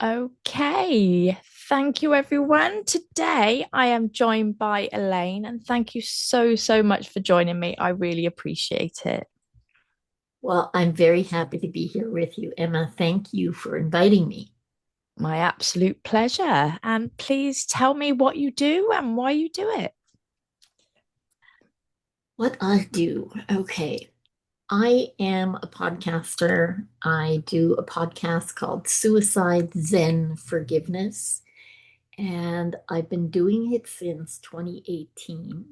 Okay, thank you everyone. Today I am joined by Elaine, and thank you so much for joining me. I really appreciate it. Well, I'm very happy to be here with you, Emma. Thank you for inviting me. My absolute pleasure. And please tell me what you do and why you do it. What I do, okay. I am a podcaster. I do a podcast called Suicide Zen Forgiveness, and I've been doing it since 2018.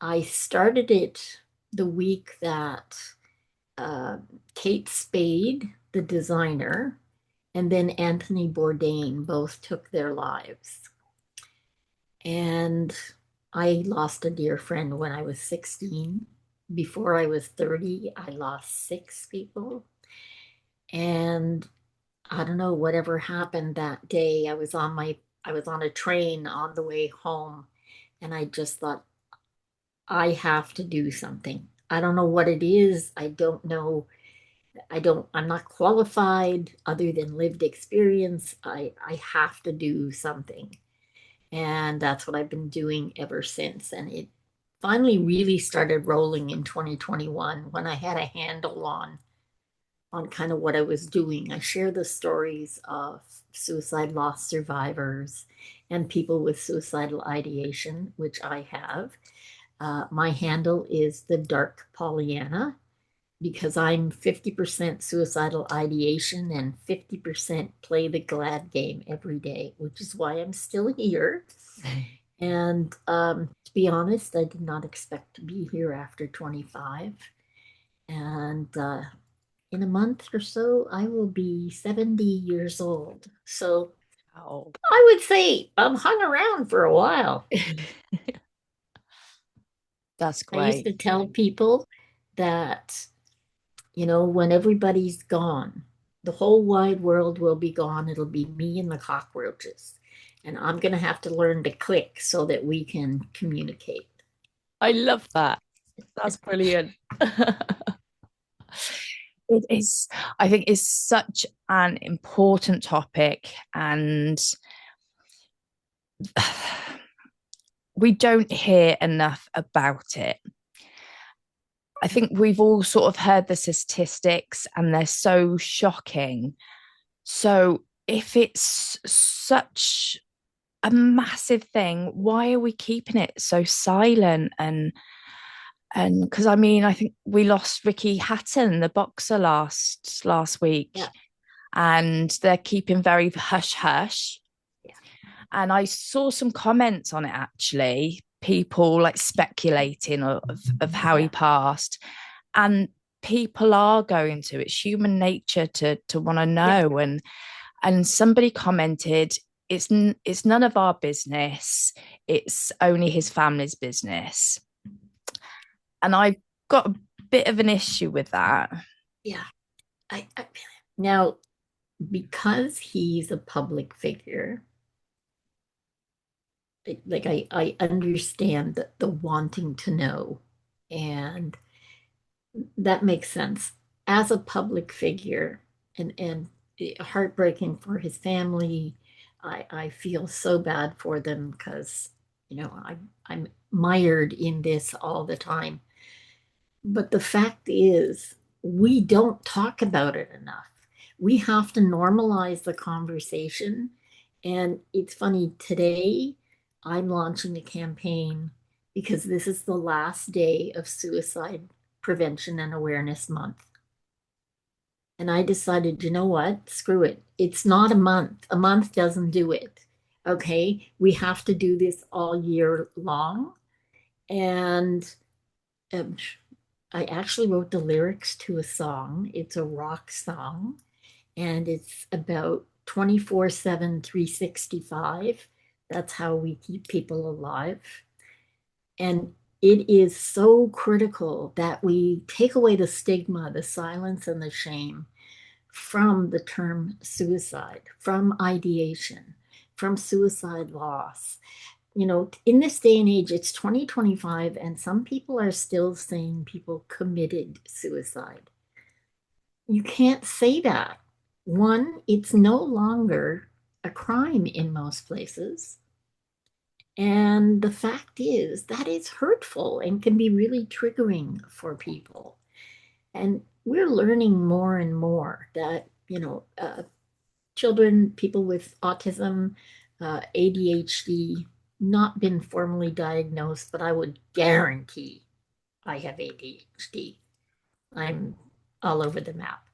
I started it the week that uh, Kate Spade, the designer, and then Anthony Bourdain both took their lives. And I lost a dear friend when I was 16. Before I was 30, I lost six people. And I don't know whatever happened that day. I was on a train on the way home, and I just thought I have to do something. I don't know what it is. I don't know. I'm not qualified other than lived experience. I have to do something. And that's what I've been doing ever since. And it finally really started rolling in 2021 when I had a handle on kind of what I was doing. I share the stories of suicide loss survivors and people with suicidal ideation, which I have. My handle is the Dark Pollyanna because I'm 50% suicidal ideation and 50% play the glad game every day, which is why I'm still here. And to be honest, I did not expect to be here after 25. And in a month or so, I will be 70 years old. So Oh, I would say I'm hung around for a while. that's I used great. to tell people that, when everybody's gone, the whole wide world will be gone. It'll be me and the cockroaches. And I'm going to have to learn to click so that we can communicate. I love that. That's brilliant. It is, I think, is such an important topic, and we don't hear enough about it. I think we've all sort of heard the statistics and they're so shocking. So if it's such a massive thing, why are we keeping it so silent? And because I mean, I think we lost Ricky Hatton, the boxer, last week, Yeah, and they're keeping very hush hush. yeah, And I saw some comments on it actually, people like speculating of how he yeah, passed. And people are going to, it's human nature to want to yeah. know. And somebody commented, it's none of our business, it's only his family's business. And I got a bit of an issue with that. Yeah. I now because he's a public figure, like I understand the wanting to know, and that makes sense. As a public figure, and heartbreaking for his family, I feel so bad for them because I'm mired in this all the time. But the fact is, we don't talk about it enough. We have to normalize the conversation. And it's funny, today I'm launching a campaign because this is the last day of Suicide Prevention and Awareness Month. And I decided, you know what? Screw it. It's not a month. A month doesn't do it. Okay. We have to do this all year long. And um, I actually wrote the lyrics to a song. It's a rock song, and it's about 24/7, 365. That's how we keep people alive. And it is so critical that we take away the stigma, the silence, and the shame from the term suicide, from ideation, from suicide loss. In this day and age, it's 2025, and some people are still saying people committed suicide. You can't say that. One, it's no longer a crime in most places. And the fact is that it's hurtful and can be really triggering for people. And we're learning more and more that, children, people with autism, ADHD, not been formally diagnosed, but I would guarantee I have ADHD. I'm all over the map.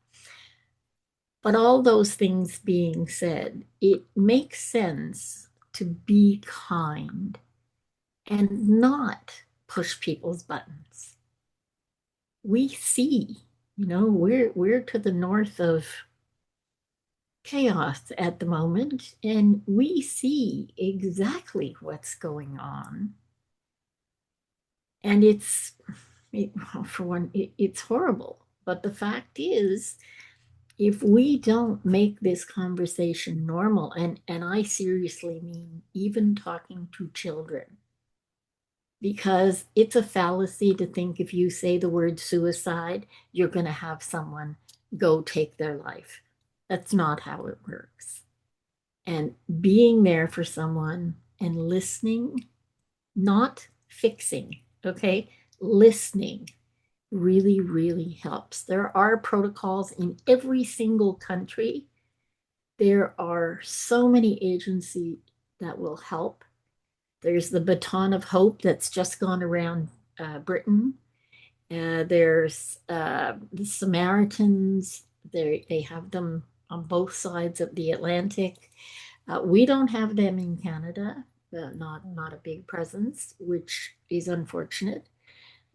But all those things being said, it makes sense to be kind and not push people's buttons. We see, we're to the north of chaos at the moment, and we see exactly what's going on. And for one, it's horrible. But the fact is, if we don't make this conversation normal, and I seriously mean even talking to children, because it's a fallacy to think if you say the word suicide, you're going to have someone go take their life. That's not how it works. And being there for someone and listening, not fixing, okay? Listening really, really helps. There are protocols in every single country. There are so many agencies that will help. There's the baton of hope that's just gone around Britain. There's the Samaritans. They have them on both sides of the Atlantic. We don't have them in Canada. Not a big presence, which is unfortunate.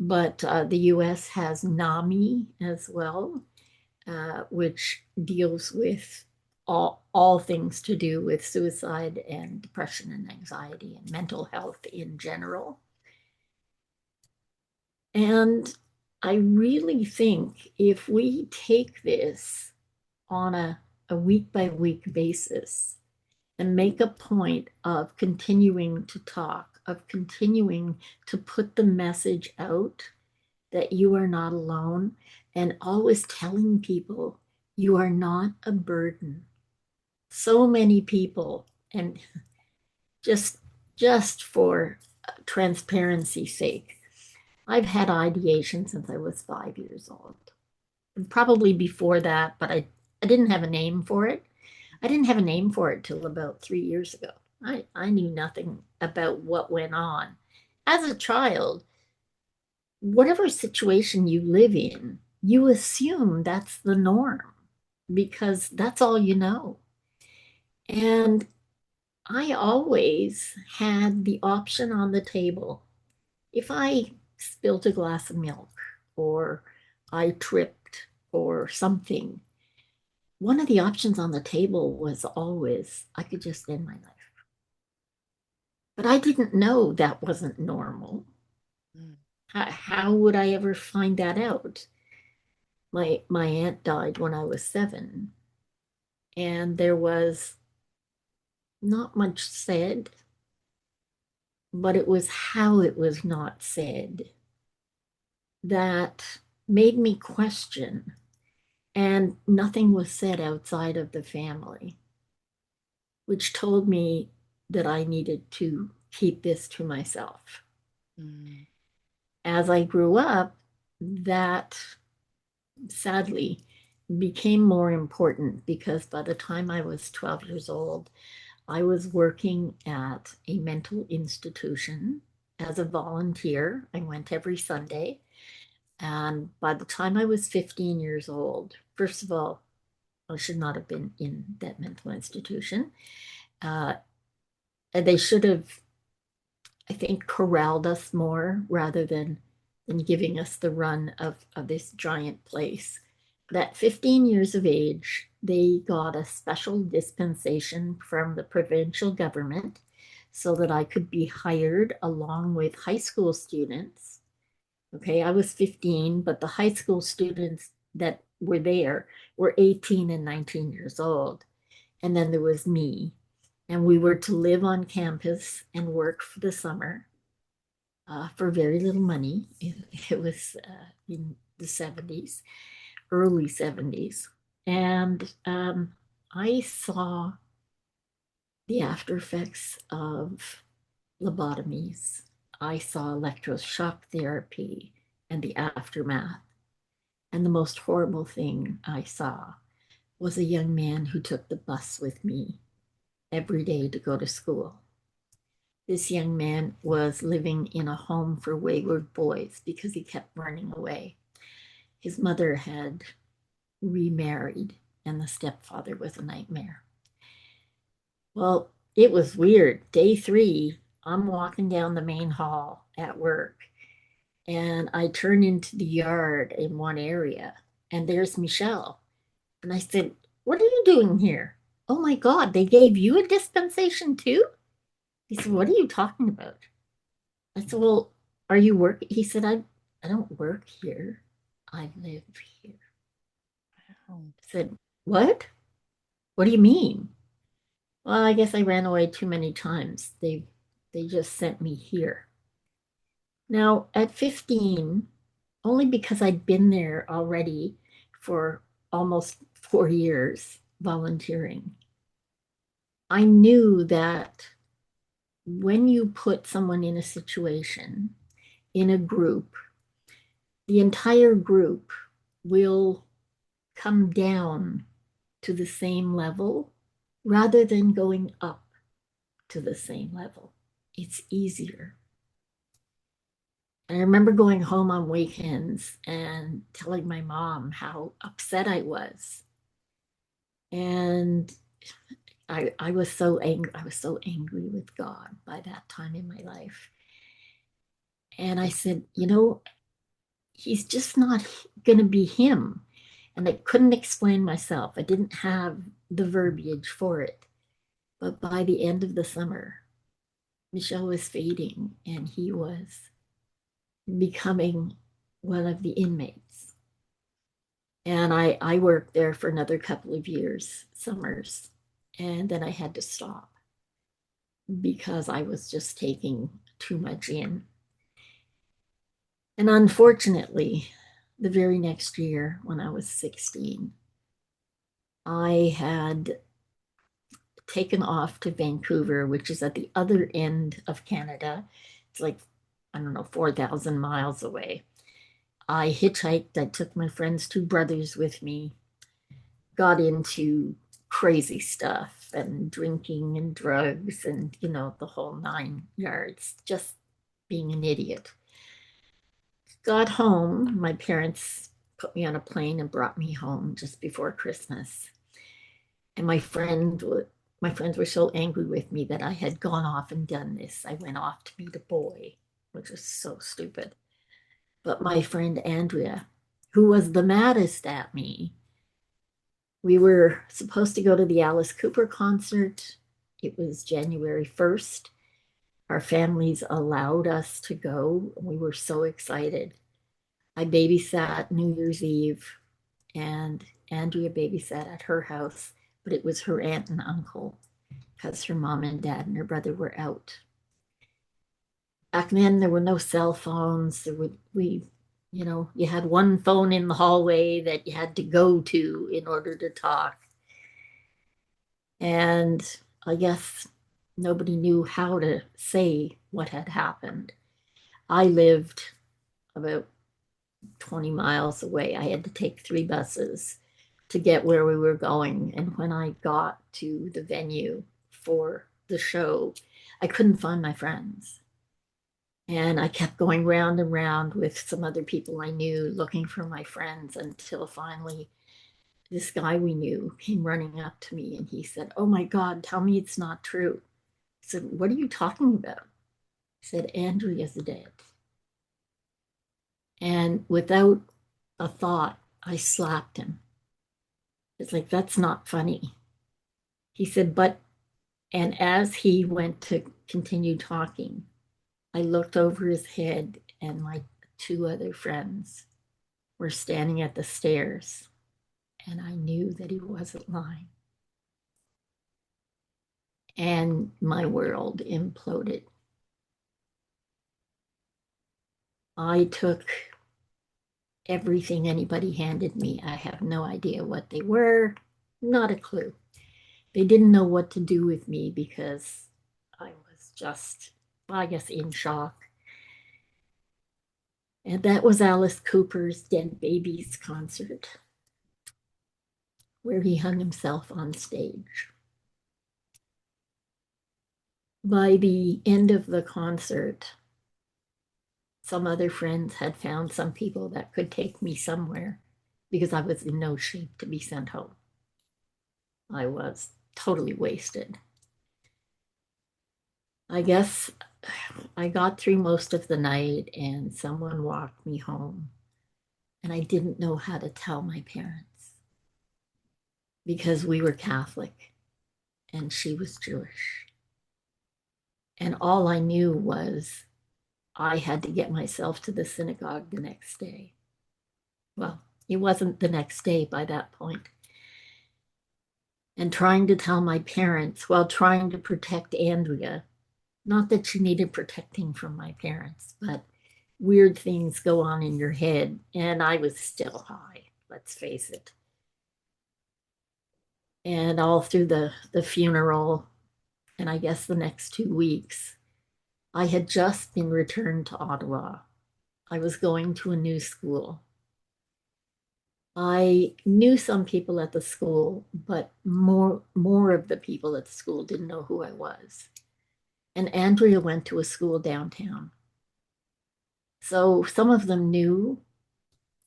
But the U.S. has NAMI as well, which deals with all things to do with suicide and depression and anxiety and mental health in general. And I really think if we take this on a week by week basis and make a point of continuing to talk, of continuing to put the message out that you are not alone, and always telling people you are not a burden. So many people, and just just for transparency's sake, I've had ideation since I was 5 years old. And probably before that, but I didn't have a name for it. I didn't have a name for it till about 3 years ago. I knew nothing about what went on. As a child, whatever situation you live in, you assume that's the norm because that's all you know. And I always had the option on the table. If I spilt a glass of milk or I tripped or something, one of the options on the table was always I could just end my life. But I didn't know that wasn't normal. Mm. How would I ever find that out? My aunt died when I was 7, and there was not much said, but it was how it was not said that made me question. And nothing was said outside of the family, which told me that I needed to keep this to myself. Mm. As I grew up, that sadly became more important because by the time I was 12 years old, I was working at a mental institution as a volunteer. I went every Sunday. And by the time I was 15 years old, first of all, I should not have been in that mental institution. Uh, and they should have, I think, corralled us more rather than giving us the run of this giant place. But at 15 years of age, they got a special dispensation from the provincial government so that I could be hired along with high school students. Okay, I was 15, but the high school students that were there were 18 and 19 years old. And then there was me. And we were to live on campus and work for the summer for very little money. It was in the 70s, early 70s. And I saw the after effects of lobotomies. I saw electroshock therapy and the aftermath. And the most horrible thing I saw was a young man who took the bus with me every day to go to school. This young man was living in a home for wayward boys because he kept running away. His mother had remarried, and the stepfather was a nightmare. Well, it was weird. Day three, I'm walking down the main hall at work, and I turn into the yard in one area, and there's Michelle. And I said, "What are you doing here?" "Oh my God, they gave you a dispensation too?" He said, "What are you talking about?" I said, "Well, are you working?" He said, I don't work here. I live here. Oh, I said, "What? What do you mean?" "Well, I guess I ran away too many times. They just sent me here." Now, at 15, only because I'd been there already for almost 4 years volunteering, I knew that when you put someone in a situation, in a group, the entire group will come down to the same level rather than going up to the same level. It's easier. I remember going home on weekends and telling my mom how upset I was. And I was so angry. I was so angry with God by that time in my life. And I said, he's just not going to be him. And I couldn't explain myself. I didn't have the verbiage for it. But by the end of the summer, Michelle was fading and he was becoming one of the inmates. And I worked there for another couple of years, summers. And then I had to stop because I was just taking too much in. And unfortunately, the very next year, when I was 16, I had taken off to Vancouver, which is at the other end of Canada. It's like, I don't know, 4,000 miles away. I hitchhiked. I took my friend's two brothers with me, got into crazy stuff and drinking and drugs and, the whole 9 yards, just being an idiot. Got home. My parents put me on a plane and brought me home just before Christmas. And my friends were so angry with me that I had gone off and done this. I went off to meet a boy, which was so stupid. But my friend Andrea, who was the maddest at me, we were supposed to go to the Alice Cooper concert. It was January 1st. Our families allowed us to go. We were so excited. I babysat New Year's Eve, and Andrea babysat at her house, but it was her aunt and uncle because her mom and dad and her brother were out. Back then, there were no cell phones. You had one phone in the hallway that you had to go to in order to talk. And I guess nobody knew how to say what had happened. I lived about 20 miles away. I had to take 3 buses to get where we were going. And when I got to the venue for the show, I couldn't find my friends. And I kept going round and round with some other people I knew looking for my friends until finally this guy we knew came running up to me and he said, "Oh my God, tell me it's not true." I said, "What are you talking about?" He said, "Andrea's dead." And without a thought, I slapped him. It's like, that's not funny. He said, "But," and as he went to continue talking, I looked over his head and my two other friends were standing at the stairs, and I knew that he wasn't lying. And my world imploded. I took everything anybody handed me. I have no idea what they were, not a clue. They didn't know what to do with me because I was just, well, I guess, in shock. And that was Alice Cooper's Dead Babies concert, where he hung himself on stage. By the end of the concert, some other friends had found some people that could take me somewhere because I was in no shape to be sent home. I was totally wasted. I guess I got through most of the night and someone walked me home. And I didn't know how to tell my parents because we were Catholic and she was Jewish. And all I knew was I had to get myself to the synagogue the next day. Well, it wasn't the next day by that point. And trying to tell my parents while trying to protect Andrea, not that she needed protecting from my parents, but weird things go on in your head. And I was still high, let's face it. And all through the funeral, and I guess the next 2 weeks, I had just been returned to Ottawa. I was going to a new school. I knew some people at the school, but more of the people at the school didn't know who I was. And Andrea went to a school downtown. So some of them knew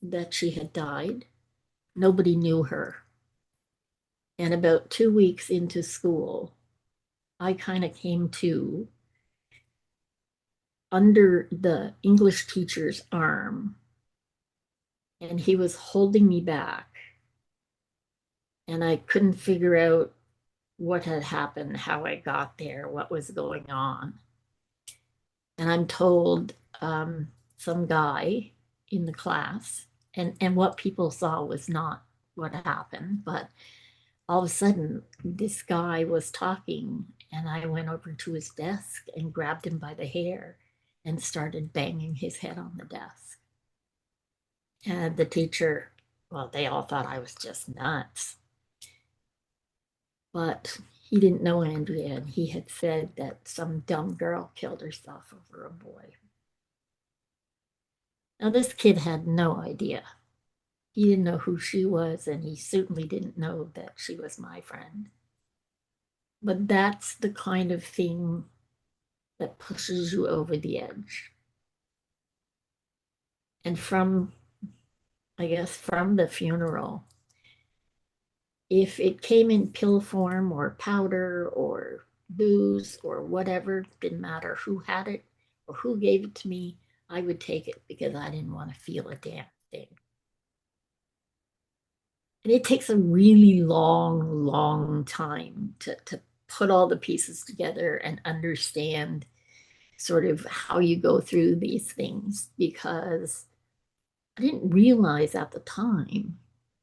that she had died. Nobody knew her. And about 2 weeks into school, I kind of came to under the English teacher's arm, and he was holding me back. And I couldn't figure out what had happened, how I got there, what was going on. And I'm told some guy in the class, and what people saw was not what happened, but all of a sudden, this guy was talking, and I went over to his desk and grabbed him by the hair and started banging his head on the desk. And the teacher, well, they all thought I was just nuts. But he didn't know Andrea, and he had said that some dumb girl killed herself over a boy. Now, this kid had no idea. He didn't know who she was, and he certainly didn't know that she was my friend. But that's the kind of thing that pushes you over the edge. And I guess, from the funeral, if it came in pill form or powder or booze or whatever, didn't matter who had it or who gave it to me, I would take it because I didn't want to feel a damn thing. And it takes a really long, long time to put all the pieces together and understand sort of how you go through these things because I didn't realize at the time,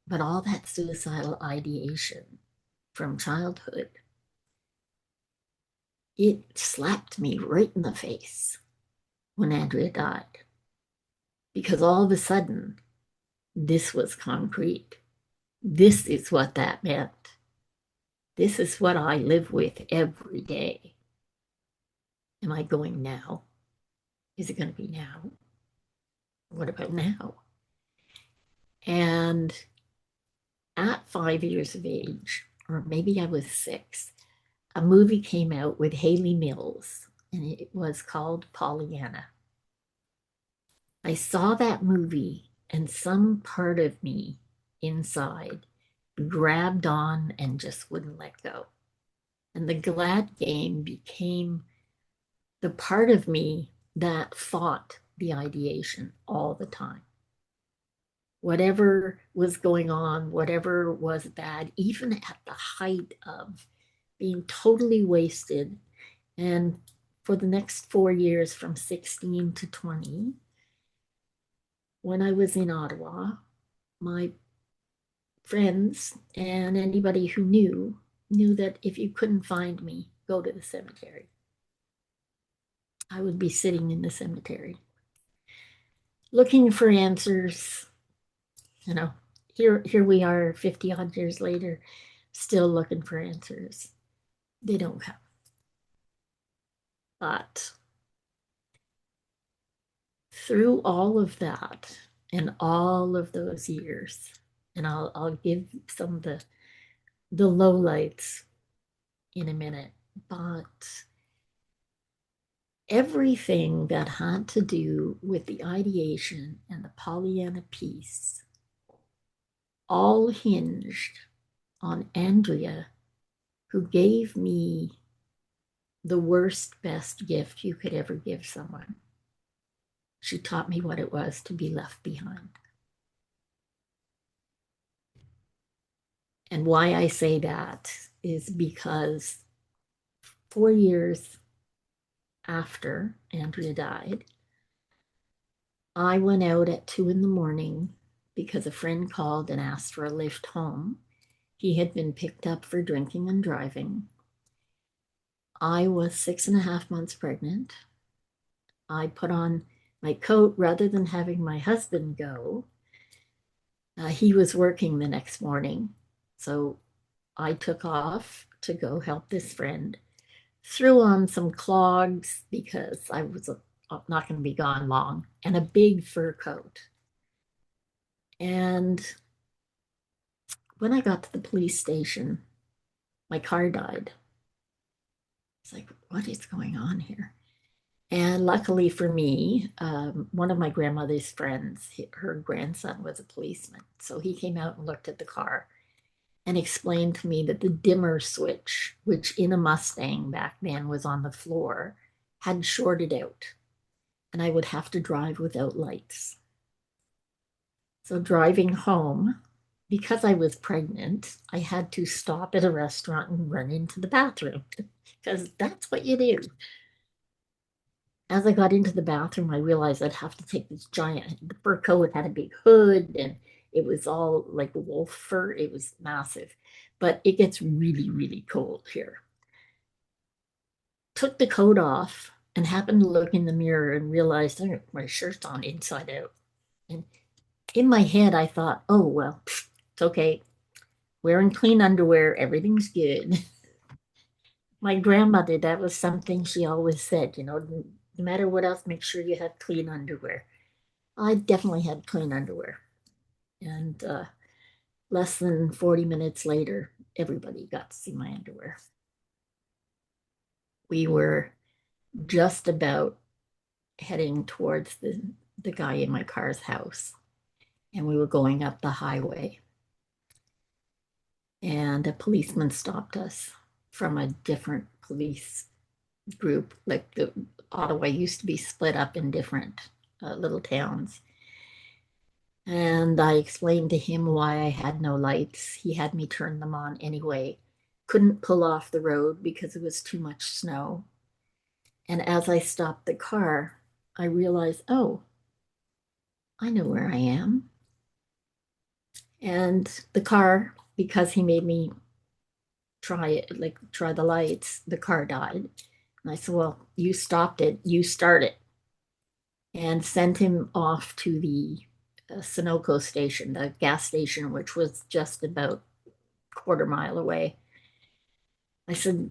but all that suicidal ideation from childhood, it slapped me right in the face when Andrea died. Because all of a sudden, this was concrete. This is what that meant. This is what I live with every day. Am I going now? Is it going to be now? What about now? And at 5 years of age, or maybe I was 6, a movie came out with Haley Mills, and it was called Pollyanna. I saw that movie, and some part of me inside grabbed on and just wouldn't let go. And the glad game became the part of me that fought the ideation all the time. Whatever was going on, whatever was bad, even at the height of being totally wasted. And for the next 4 years, from 16 to 20, when I was in Ottawa, my friends and anybody who knew that if you couldn't find me, go to the cemetery. I would be sitting in the cemetery looking for answers, You know, here we are 50 odd years later, still looking for answers. They don't come. But through all of that and all of those years, and I'll give some of the lowlights in a minute, but everything that had to do with the ideation and the Pollyanna piece all hinged on Andrea, who gave me the worst, best gift you could ever give someone. She taught me what it was to be left behind. And why I say that is because 4 years after Andrea died, I went out at 2 in the morning because a friend called and asked for a lift home. He had been picked up for drinking and driving. I was 6.5 months pregnant. I put on my coat rather than having my husband go. He was working the next morning. So I took off to go help this friend, threw on some clogs because I was not going to be gone long, and a big fur coat. And when I got to the police station, my car died. It's like, what is going on here? And luckily for me, one of my grandmother's friends, her grandson was a policeman. So he came out and looked at the car and explained to me that the dimmer switch, which in a Mustang back then was on the floor, had shorted out and I would have to drive without lights. So driving home, because I was pregnant, I had to stop at a restaurant and run into the bathroom because that's what you do. As I got into the bathroom, I realized I'd have to take this giant, the fur coat had a big hood and it was all like wolf fur. It was massive, but it gets really, really cold here. Took the coat off and happened to look in the mirror and realized oh, my shirt's on inside out. And in my head, I thought, oh, well, it's okay. Wearing clean underwear, everything's good. My grandmother, that was something she always said, no matter what else, make sure you have clean underwear. I definitely had clean underwear. And less than 40 minutes later, everybody got to see my underwear. We were just about heading towards the guy in my car's house, and we were going up the highway. And a policeman stopped us from a different police group. Like the Ottawa used to be split up in different little towns. And I explained to him why I had no lights. He had me turn them on anyway. Couldn't pull off the road because it was too much snow. And as I stopped the car, I realized, oh, I know where I am. And the car, because he made me try it, like try the lights, the car died. And I said, well, you stopped it, you start it. And sent him off to the Sunoco station, the gas station, which was just about a quarter mile away. I said,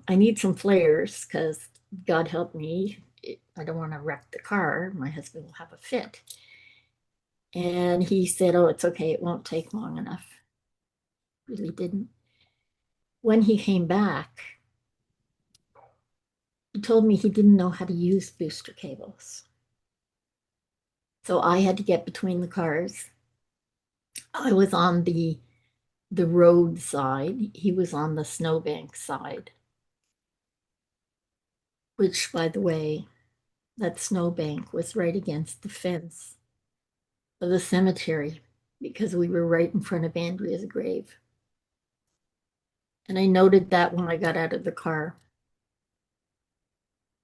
I need some flares because God help me, I don't want to wreck the car. My husband will have a fit. And he said, oh, it's okay. It won't take long enough. Really didn't. When he came back, he told me he didn't know how to use booster cables. So I had to get between the cars. I was on the road side. He was on the snowbank side, which, by the way, that snowbank was right against the fence of the cemetery because we were right in front of Andrea's grave. And I noted that when I got out of the car.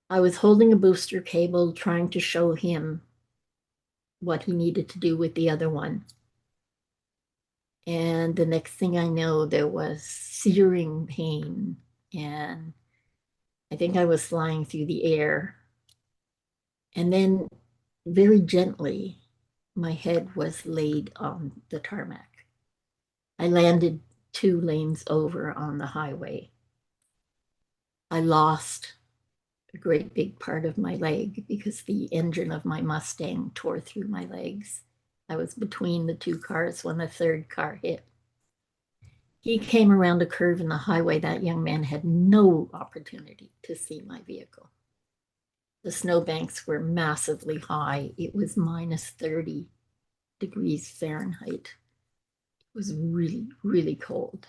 I was holding a booster cable trying to show him what he needed to do with the other one. And the next thing I know, there was searing pain. And I think I was flying through the air. And then, very gently, my head was laid on the tarmac. I landed 2 lanes over on the highway. I lost a great big part of my leg because the engine of my Mustang tore through my legs. I was between the 2 cars when the third car hit. He came around a curve in the highway. That young man had no opportunity to see my vehicle. The snowbanks were massively high. It was minus 30 degrees Fahrenheit. It was really, really cold.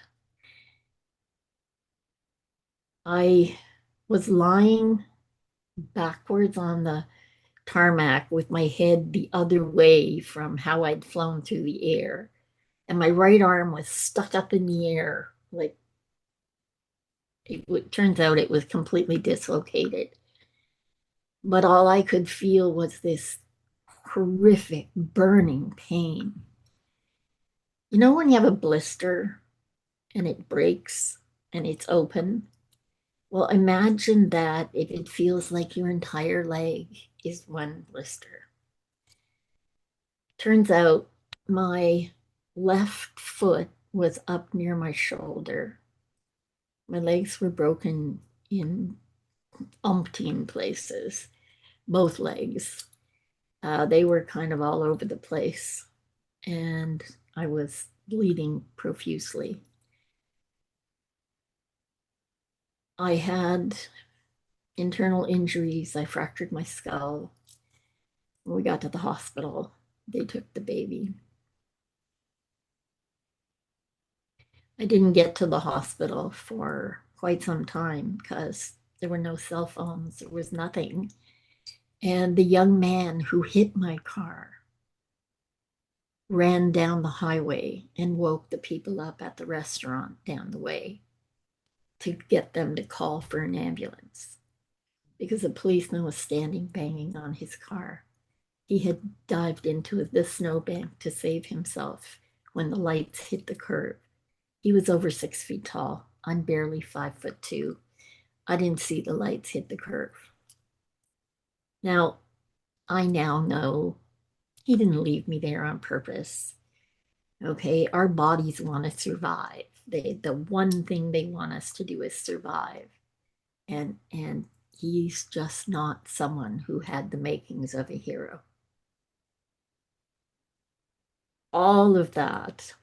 I was lying backwards on the tarmac with my head the other way from how I'd flown through the air. And my right arm was stuck up in the air. Like it turns out it was completely dislocated. But all I could feel was this horrific burning pain. You know, when you have a blister and it breaks and it's open? Well, imagine that if it feels like your entire leg is one blister. Turns out my left foot was up near my shoulder. My legs were broken in umpteen places, both legs. They were kind of all over the place, and I was bleeding profusely. I had internal injuries. I fractured my skull. When we got to the hospital, they took the baby. I didn't get to the hospital for quite some time because there were no cell phones, there was nothing. And the young man who hit my car ran down the highway and woke the people up at the restaurant down the way to get them to call for an ambulance because a policeman was standing banging on his car. He had dived into the snowbank to save himself when the lights hit the curve. He was over 6 feet tall. I'm barely 5'2". I didn't see the lights hit the curve. Now, I now know he didn't leave me there on purpose. Okay, our bodies want to survive. The one thing they want us to do is survive. And he's just not someone who had the makings of a hero. All of that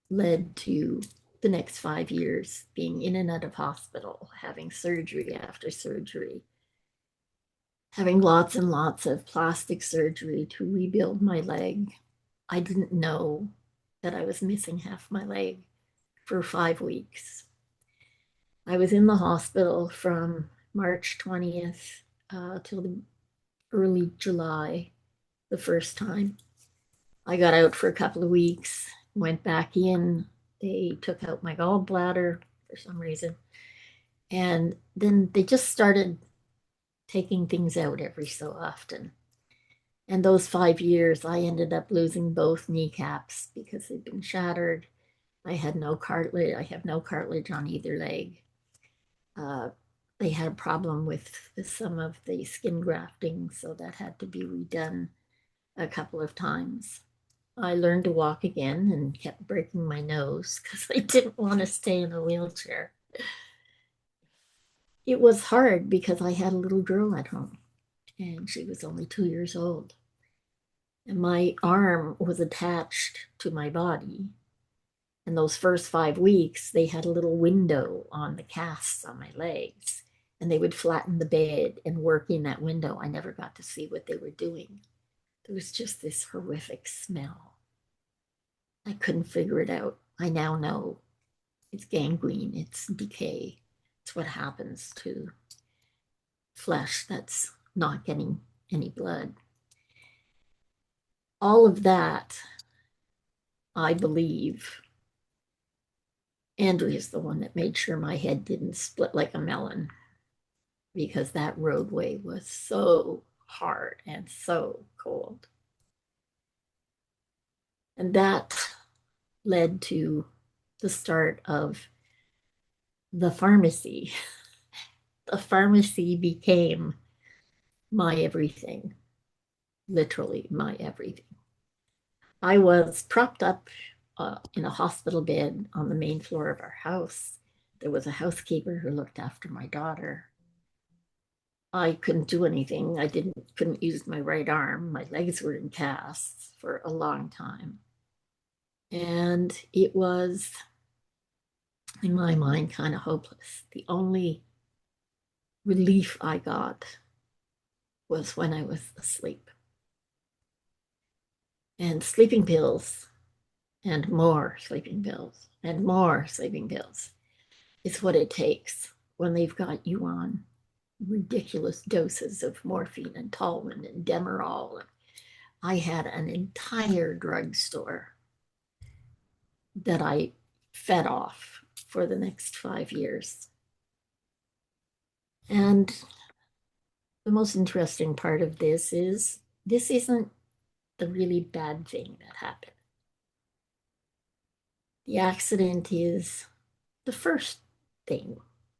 led to the next 5 years being in and out of hospital, having surgery after surgery, having lots and lots of plastic surgery to rebuild my leg. I didn't know that I was missing half my leg for 5 weeks. I was in the hospital from March 20th till the early July, the first time. I got out for a couple of weeks, went back in. They took out my gallbladder for some reason. And then they just started taking things out every so often. And those 5 years, I ended up losing both kneecaps because they'd been shattered. I had no cartilage. I have no cartilage on either leg. Uh, they had a problem with some of the skin grafting, so that had to be redone a couple of times. I learned to walk again and kept breaking my nose because I didn't want to stay in a wheelchair. It was hard because I had a little girl at home and she was only 2 years old. And my arm was attached to my body. And those first 5 weeks, they had a little window on the casts on my legs, and they would flatten the bed and work in that window. I never got to see what they were doing. There was just this horrific smell. I couldn't figure it out. I now know it's gangrene, it's decay. It's what happens to flesh that's not getting any blood. All of that, I believe, Andrew is the one that made sure my head didn't split like a melon because that roadway was so hard and so cold. And that led to the start of the pharmacy. The pharmacy became my everything, literally my everything. I was propped up in a hospital bed on the main floor of our house. There was a housekeeper who looked after my daughter. I couldn't do anything. I couldn't use my right arm. My legs were in casts for a long time. And it was, in my mind, kind of hopeless. The only relief I got was when I was asleep. And sleeping pills and more sleeping pills and more sleeping pills is what it takes when they've got you on ridiculous doses of morphine and Talwin and Demerol. I had an entire drugstore that I fed off for the next 5 years. And the most interesting part of this isn't the really bad thing that happened. The accident is the first thing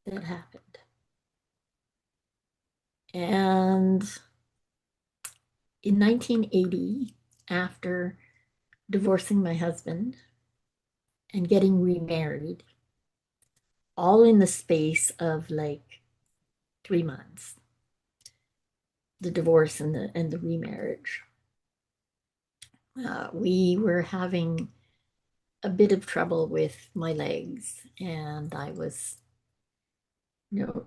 that happened. And in 1980, after divorcing my husband and getting remarried, all in the space of like 3 months, the divorce and the remarriage, we were having a bit of trouble with my legs, and I was,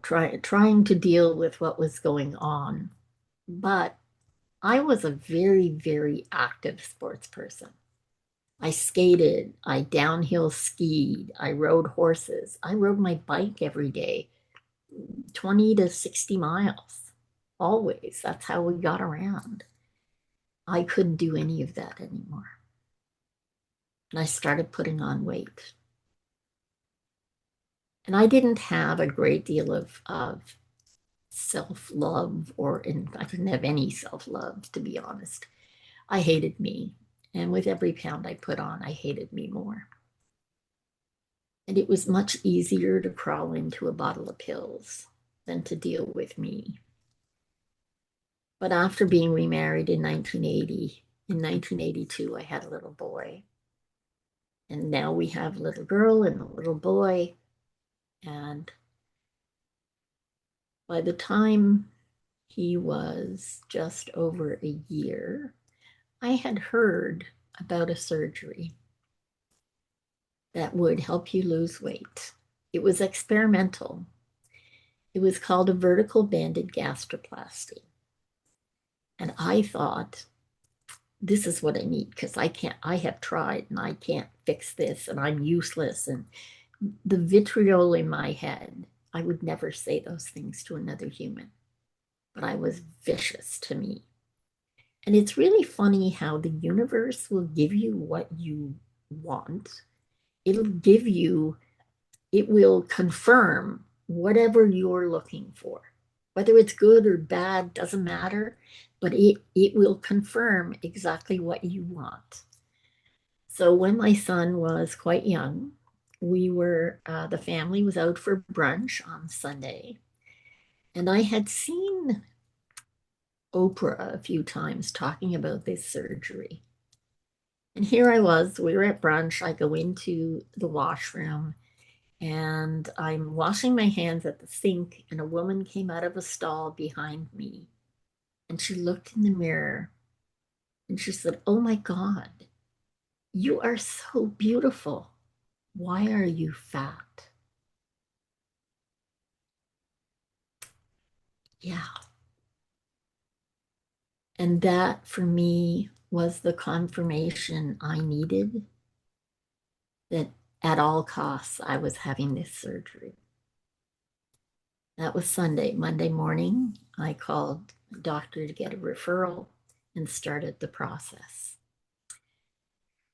trying to deal with what was going on. But I was a very, very active sports person. I skated, I downhill skied, I rode horses, I rode my bike every day, 20 to 60 miles, always. That's how we got around. I couldn't do any of that anymore. And I started putting on weight. And I didn't have a great deal of self love, or I didn't have any self love, to be honest. I hated me. And with every pound I put on, I hated me more. And it was much easier to crawl into a bottle of pills than to deal with me. But after being remarried in 1980, in 1982, I had a little boy. And now we have a little girl and a little boy. And by the time he was just over a year, I had heard about a surgery that would help you lose weight. It was experimental. It was called a vertical banded gastroplasty. And I thought, this is what I need, because I have tried and I can't fix this and I'm useless. And the vitriol in my head, I would never say those things to another human, but I was vicious to me. And it's really funny how the universe will give you what you want. It'll give you, it will confirm whatever you're looking for. Whether it's good or bad doesn't matter, but it will confirm exactly what you want. So when my son was quite young, the family was out for brunch on Sunday, and I had seen Oprah a few times talking about this surgery. And here I was, we were at brunch. I go into the washroom and I'm washing my hands at the sink, and a woman came out of a stall behind me and she looked in the mirror and she said, "Oh my God, you are so beautiful. Why are you fat?" Yeah. And that for me was the confirmation I needed that at all costs I was having this surgery. That was Sunday. Monday morning, I called the doctor to get a referral and started the process.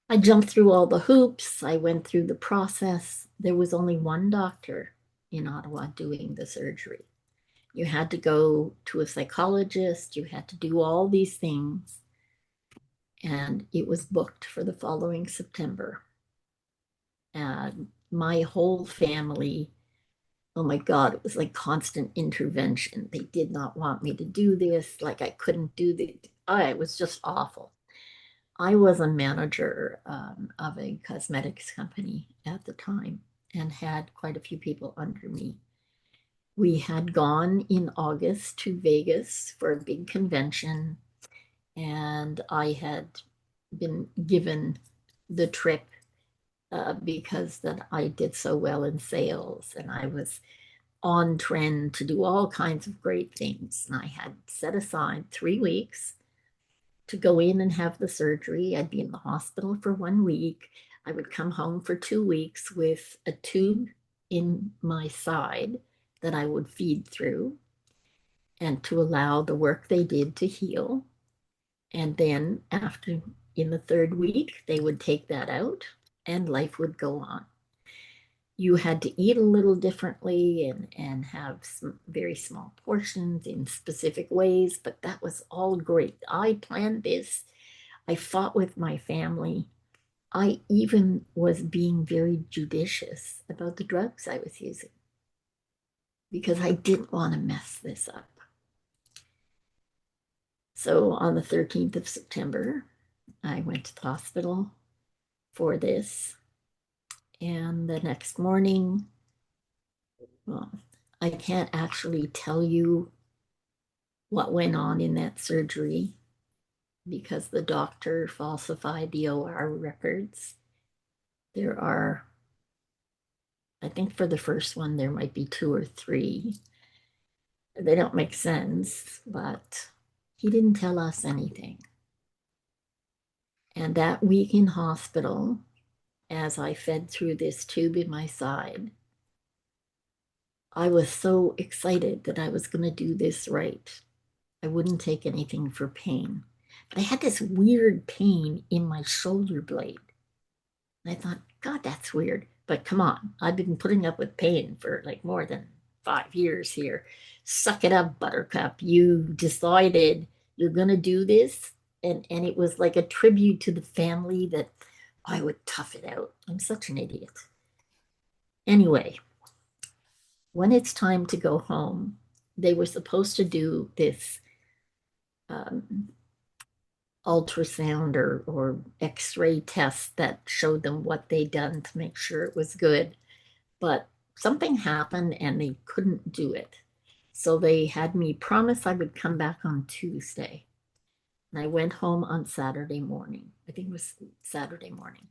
I jumped through all the hoops. I went through the process. There was only one doctor in Ottawa doing the surgery. You had to go to a psychologist, you had to do all these things, and it was booked for the following September. And my whole family, oh my God, it was like constant intervention. They did not want me to do this, like I couldn't do this. It was just awful. I was a manager of a cosmetics company at the time and had quite a few people under me. We had gone in August to Vegas for a big convention, and I had been given the trip because that I did so well in sales and I was on trend to do all kinds of great things. And I had set aside 3 weeks to go in and have the surgery. I'd be in the hospital for 1 week. I would come home for 2 weeks with a tube in my side that I would feed through and to allow the work they did to heal. And then after in the 3rd week, they would take that out and life would go on. You had to eat a little differently and have some very small portions in specific ways, but that was all great. I planned this. I fought with my family. I even was being very judicious about the drugs I was using because I didn't want to mess this up. So on the 13th of September, I went to the hospital for this. And the next morning, well, I can't actually tell you what went on in that surgery because the doctor falsified the OR records. There are, I think for the first one, there might be 2 or 3. They don't make sense, but he didn't tell us anything. And that week in hospital, as I fed through this tube in my side, I was so excited that I was going to do this right. I wouldn't take anything for pain. But I had this weird pain in my shoulder blade. And I thought, God, that's weird. But come on, I've been putting up with pain for like more than 5 years here. Suck it up, Buttercup. You decided you're going to do this. And it was like a tribute to the family that I would tough it out. I'm such an idiot. Anyway, when it's time to go home, they were supposed to do this um, ultrasound or x-ray test that showed them what they'd done to make sure it was good, but something happened and they couldn't do it, so they had me promise I would come back on Tuesday, and I went home on Saturday morning. I think it was Saturday morning.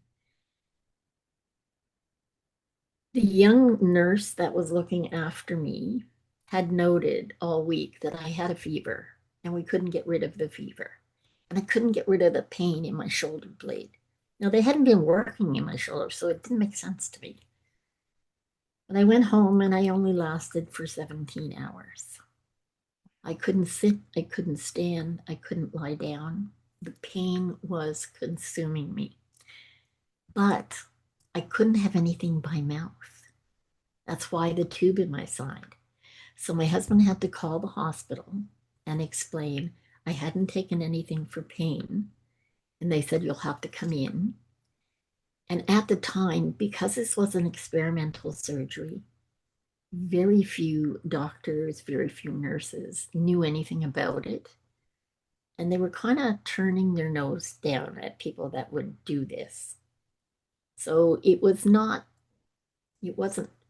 The young nurse that was looking after me had noted all week that I had a fever and we couldn't get rid of the fever. And I couldn't get rid of the pain in my shoulder blade. Now, they hadn't been working in my shoulder, so it didn't make sense to me. But I went home and I only lasted for 17 hours. I couldn't sit, I couldn't stand, I couldn't lie down. The pain was consuming me. But I couldn't have anything by mouth. That's why the tube in my side. So my husband had to call the hospital and explain I hadn't taken anything for pain. And they said, you'll have to come in. And at the time, because this was an experimental surgery, very few doctors, very few nurses knew anything about it. And they were kind of turning their nose down at people that would do this. So it wasn't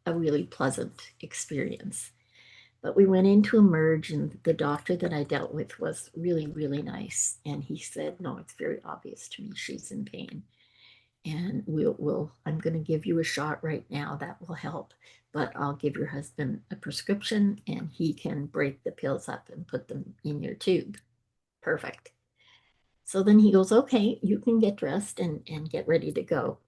a really pleasant experience. But we went in to emerge, and the doctor that I dealt with was really, really nice. And he said, no, it's very obvious to me she's in pain. And I'm going to give you a shot right now that will help. But I'll give your husband a prescription and he can break the pills up and put them in your tube. Perfect. So then he goes, okay, you can get dressed and get ready to go.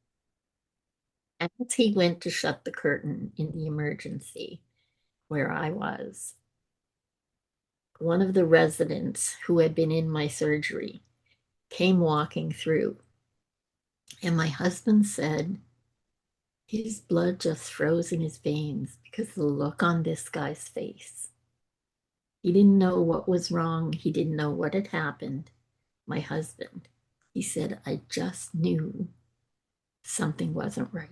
As he went to shut the curtain in the emergency where I was, one of the residents who had been in my surgery came walking through. And my husband said his blood just froze in his veins because of the look on this guy's face. He didn't know what was wrong. He didn't know what had happened. My husband, he said, I just knew something wasn't right.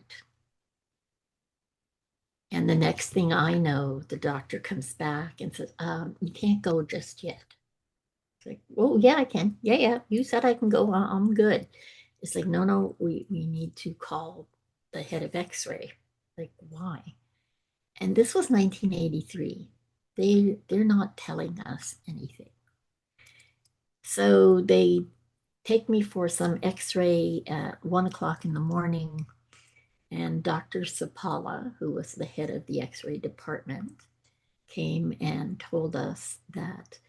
And the next thing I know, the doctor comes back and says, you can't go just yet. like, oh, yeah, I can. Yeah, yeah. You said I can go. I'm good. It's like, no, no, we need to call the head of X-ray. Like, why? And this was 1983. They're not telling us anything. So they take me for some X-ray at 1 o'clock in the morning. And Dr. Sapala, who was the head of the X-ray department, came and told us that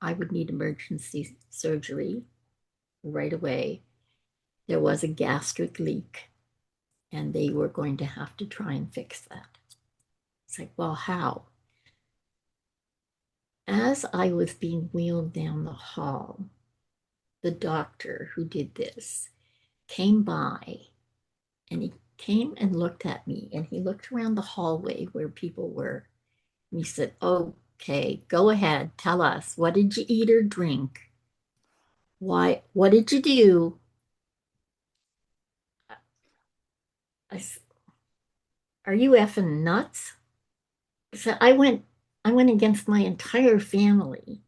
I would need emergency surgery right away. There was a gastric leak, and they were going to have to try and fix that. It's like, well, how? As I was being wheeled down the hall, the doctor who did this came by, and he came and looked at me, and he looked around the hallway where people were. And he said, okay, go ahead, tell us, what did you eat or drink? Why, what did you do? I said, are you effing nuts? So I went against my entire family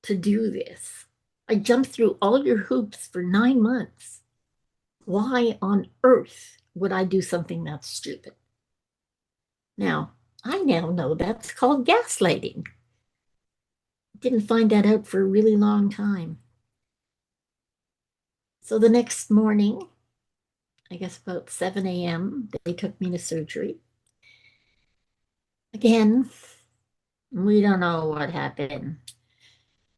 to do this. I jumped through all your hoops for 9 months. Why on earth would I do something that stupid? Now, I now know that's called gaslighting. Didn't find that out for a really long time. So the next morning, I guess about 7 a.m., they took me to surgery. Again, we don't know what happened.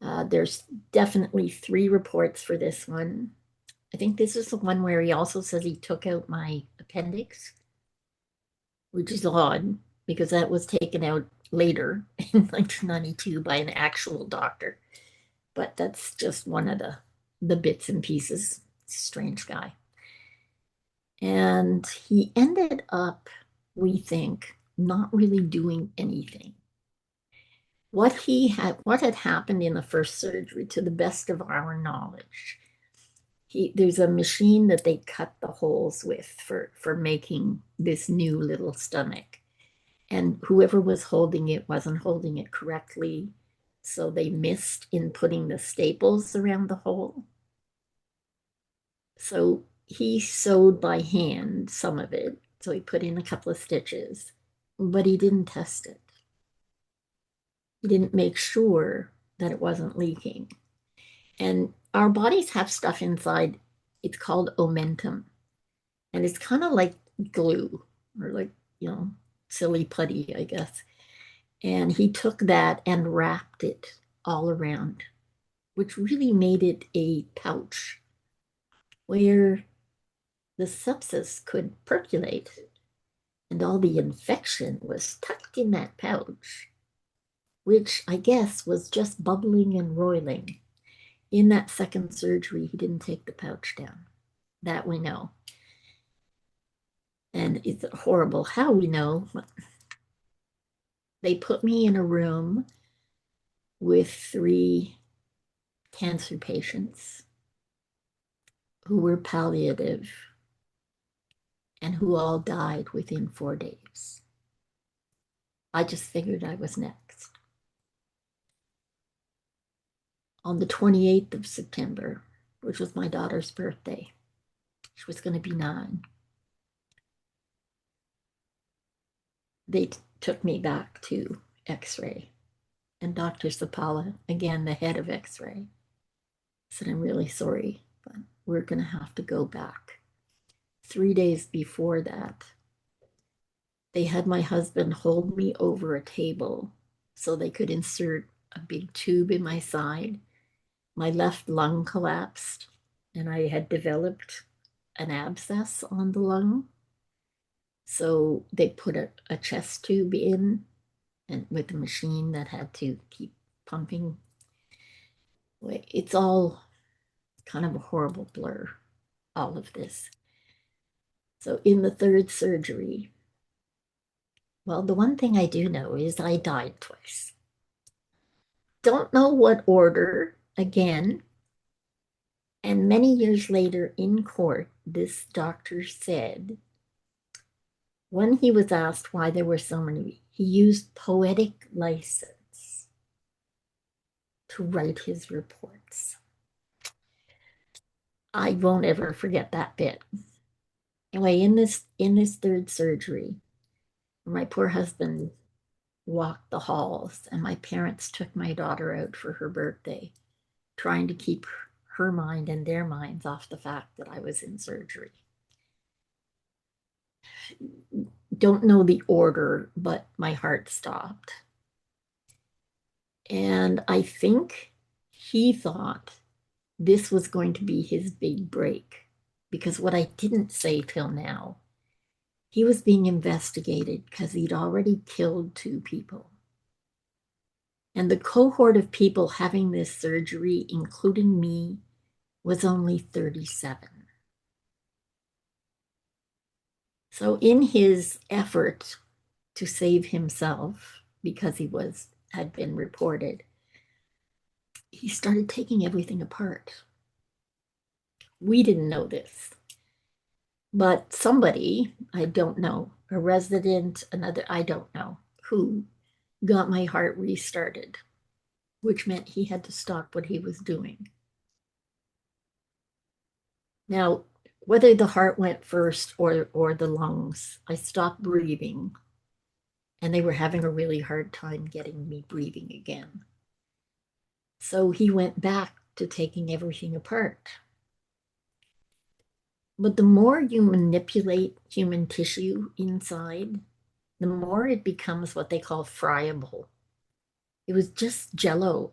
There's definitely 3 reports for this one. I think this is the one where he also says he took out my appendix, which is odd because that was taken out later in 1992 by an actual doctor. But that's just one of the bits and pieces. Strange guy. And he ended up, we think, not really doing anything. What had happened in the first surgery, to the best of our knowledge, there's a machine that they cut the holes with for making this new little stomach. And whoever was holding it wasn't holding it correctly. So they missed in putting the staples around the hole. So he sewed by hand some of it. So he put in a couple of stitches, but he didn't test it. He didn't make sure that it wasn't leaking. And our bodies have stuff inside. It's called omentum. And it's kind of like glue or like, you know, silly putty, I guess. And he took that and wrapped it all around, which really made it a pouch where the sepsis could percolate and all the infection was tucked in that pouch, which I guess was just bubbling and roiling. In that second surgery, he didn't take the pouch down. That we know. And it's horrible how we know. They put me in a room with 3 cancer patients who were palliative and who all died within 4 days. I just figured I was next. On the 28th of September, which was my daughter's birthday, she was going to be 9, they took me back to X-ray. And Dr. Sapala, again, the head of X-ray, said, I'm really sorry, but we're going to have to go back. 3 days before that, they had my husband hold me over a table so they could insert a big tube in my side. My left lung collapsed, and I had developed an abscess on the lung. So they put a chest tube in and with a machine that had to keep pumping. It's all kind of a horrible blur, all of this. So in the third surgery, well, the one thing I do know is I died twice. Don't know what order, again. And many years later in court, this doctor said, when he was asked why there were so many, he used poetic license to write his reports. I won't ever forget that bit. Anyway, in this third surgery, my poor husband walked the halls, and my parents took my daughter out for her birthday, trying to keep her mind and their minds off the fact that I was in surgery. Don't know the order, but my heart stopped. And I think he thought this was going to be his big break. Because what I didn't say till now, he was being investigated because he'd already killed 2 people. And the cohort of people having this surgery, including me, was only 37. So, in his effort to save himself, because had been reported, he started taking everything apart. We didn't know this, but somebody, I don't know, a resident, another, I don't know who, got my heart restarted, which meant he had to stop what he was doing. Now, whether the heart went first or the lungs, I stopped breathing, and they were having a really hard time getting me breathing again. So he went back to taking everything apart. But the more you manipulate human tissue inside, the more it becomes what they call friable. It was just jello.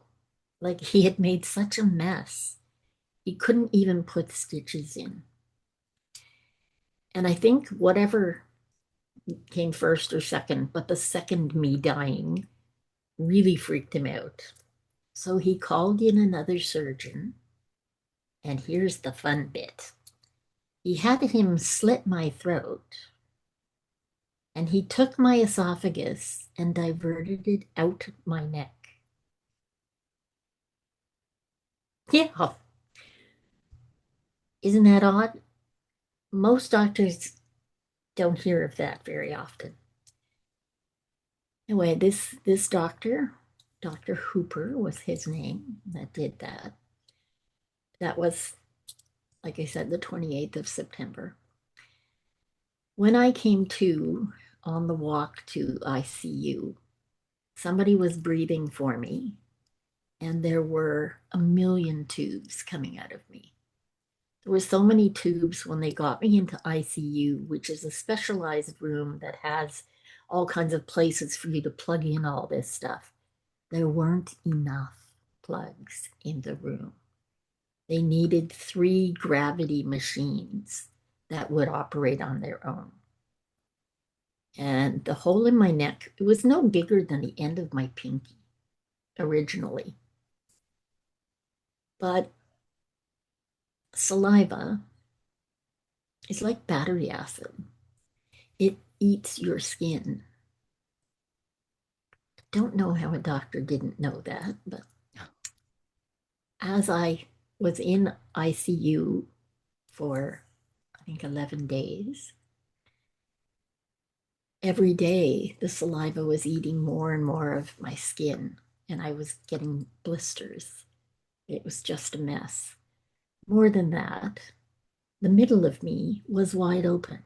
Like he had made such a mess. He couldn't even put stitches in. And I think whatever came first or second, but the second me dying really freaked him out. So he called in another surgeon. And here's the fun bit. He had him slit my throat, and he took my esophagus and diverted it out my neck. Yeah, isn't that odd? Most doctors don't hear of that very often. Anyway, this doctor, Dr. Hooper was his name, that did that. That was, like I said, the 28th of September. When I came to on the walk to ICU, somebody was breathing for me, and there were a million tubes coming out of me. There were so many tubes when they got me into ICU, which is a specialized room that has all kinds of places for you to plug in all this stuff. There weren't enough plugs in the room. They needed 3 gravity machines that would operate on their own. And the hole in my neck, it was no bigger than the end of my pinky originally. But saliva is like battery acid. It eats your skin. Don't know how a doctor didn't know that, but as I was in ICU for, I think, 11 days, every day the saliva was eating more and more of my skin, and I was getting blisters. It was just a mess. More than that, the middle of me was wide open.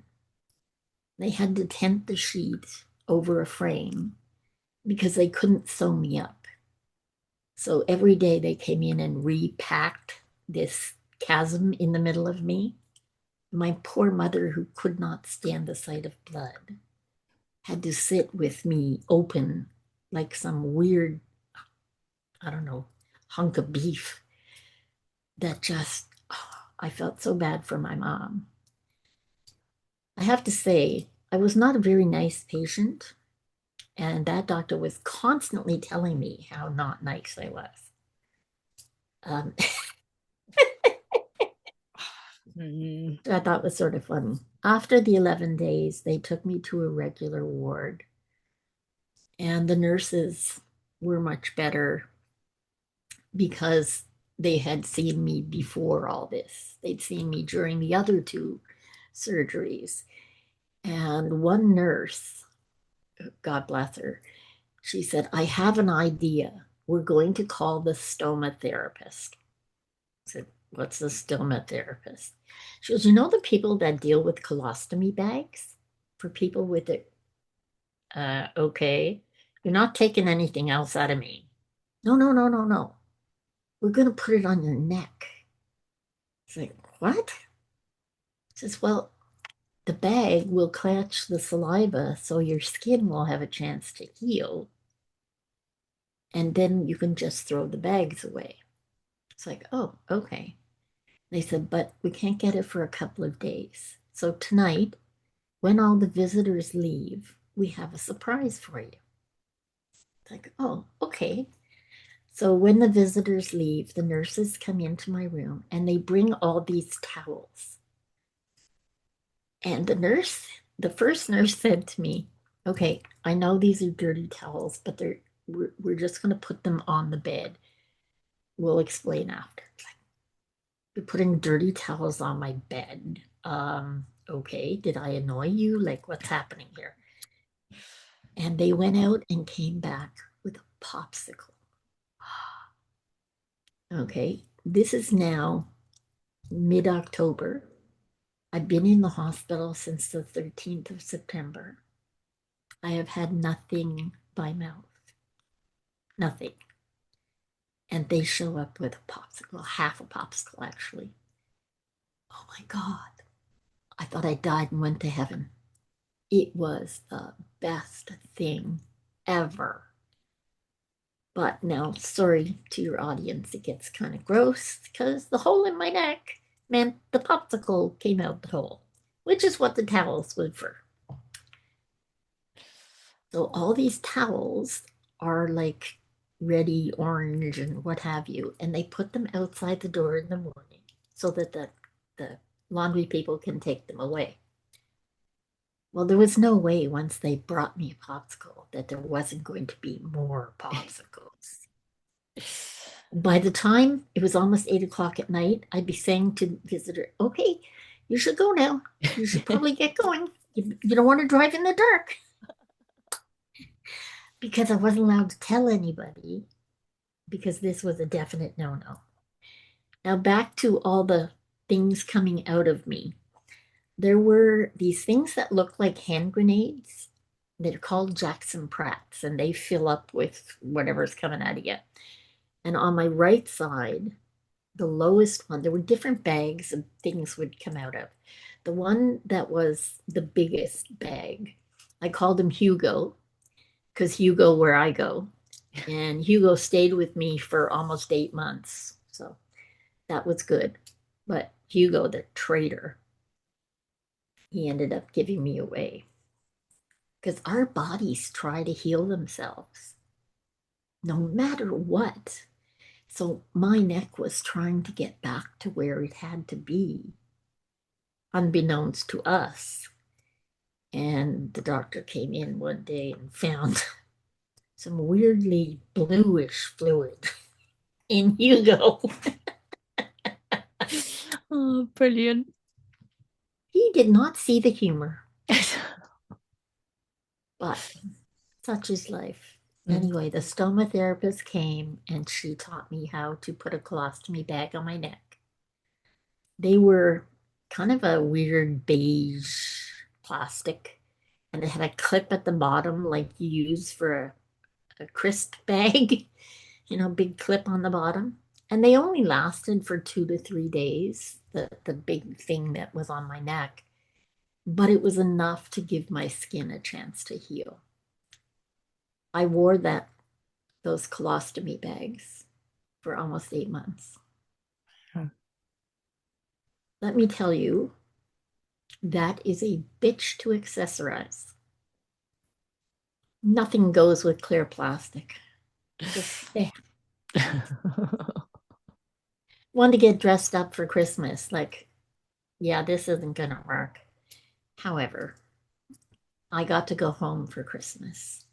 They had to tent the sheet over a frame because they couldn't sew me up. So every day they came in and repacked this chasm in the middle of me. My poor mother, who could not stand the sight of blood, had to sit with me open like some weird, I don't know, hunk of beef that just, oh, I felt so bad for my mom. I have to say, I was not a very nice patient, and that doctor was constantly telling me how not nice I was. Um, I thought was sort of funny. After the 11 days, they took me to a regular ward, and the nurses were much better because they had seen me before all this. They'd seen me during the other 2 surgeries. And one nurse, God bless her, she said, I have an idea. we're going to call the stoma therapist. I said, what's the stoma therapist? She goes, you know the people that deal with colostomy bags for people with it? Okay. You're not taking anything else out of me. No, no, no, no, no. We're going to put it on your neck. It's like, what? She says, well, the bag will catch the saliva so your skin will have a chance to heal. And then you can just throw the bags away. It's like, oh, okay. They said, but we can't get it for a couple of days. So tonight, when all the visitors leave, we have a surprise for you. It's like, oh, okay. So when the visitors leave, the nurses come into my room and they bring all these towels. And the first nurse said to me, okay, I know these are dirty towels, but we're just going to put them on the bed. We'll explain after. You're putting dirty towels on my bed. Okay, did I annoy you? Like, what's happening here? And they went out and came back with a popsicle. Okay, this is now mid-October. I've been in the hospital since the 13th of September. I have had nothing by mouth, nothing. And they show up with a popsicle, half a popsicle actually. Oh my God. I thought I died and went to heaven. It was the best thing ever. But now, sorry to your audience, it gets kind of gross because the hole in my neck meant the popsicle came out the hole, which is what the towels would for. So all these towels are like ready orange and what have you, and they put them outside the door in the morning so that the laundry people can take them away. Well, there was no way once they brought me a popsicle that there wasn't going to be more popsicles. By the time it was almost 8 o'clock at night, I'd be saying to the visitor, okay, you should go now. You should probably get going. You don't want to drive in the dark because I wasn't allowed to tell anybody because this was a definite no no. Now, back to all the things coming out of me. There were these things that look like hand grenades. They're called Jackson Pratts, and they fill up with whatever's coming out of you. And on my right side, the lowest one, there were different bags of things would come out of. The one that was the biggest bag, I called him Hugo because Hugo where I go. And Hugo stayed with me for almost 8 months. So that was good. But Hugo, the traitor, he ended up giving me away because our bodies try to heal themselves no matter what. So my neck was trying to get back to where it had to be, unbeknownst to us. And the doctor came in one day and found some weirdly bluish fluid in Hugo. Oh, brilliant. He did not see the humor, but such is life. Mm. Anyway, the stoma therapist came and she taught me how to put a colostomy bag on my neck. They were kind of a weird beige plastic, and it had a clip at the bottom like you use for a crisp bag, big clip on the bottom. And they only lasted for 2 to 3 days, the big thing that was on my neck, but it was enough to give my skin a chance to heal. I wore those colostomy bags for almost 8 months. Let me tell you, that is a bitch to accessorize. Nothing goes with clear plastic. Just want to get dressed up for Christmas. Like, yeah, this isn't going to work. However, I got to go home for Christmas,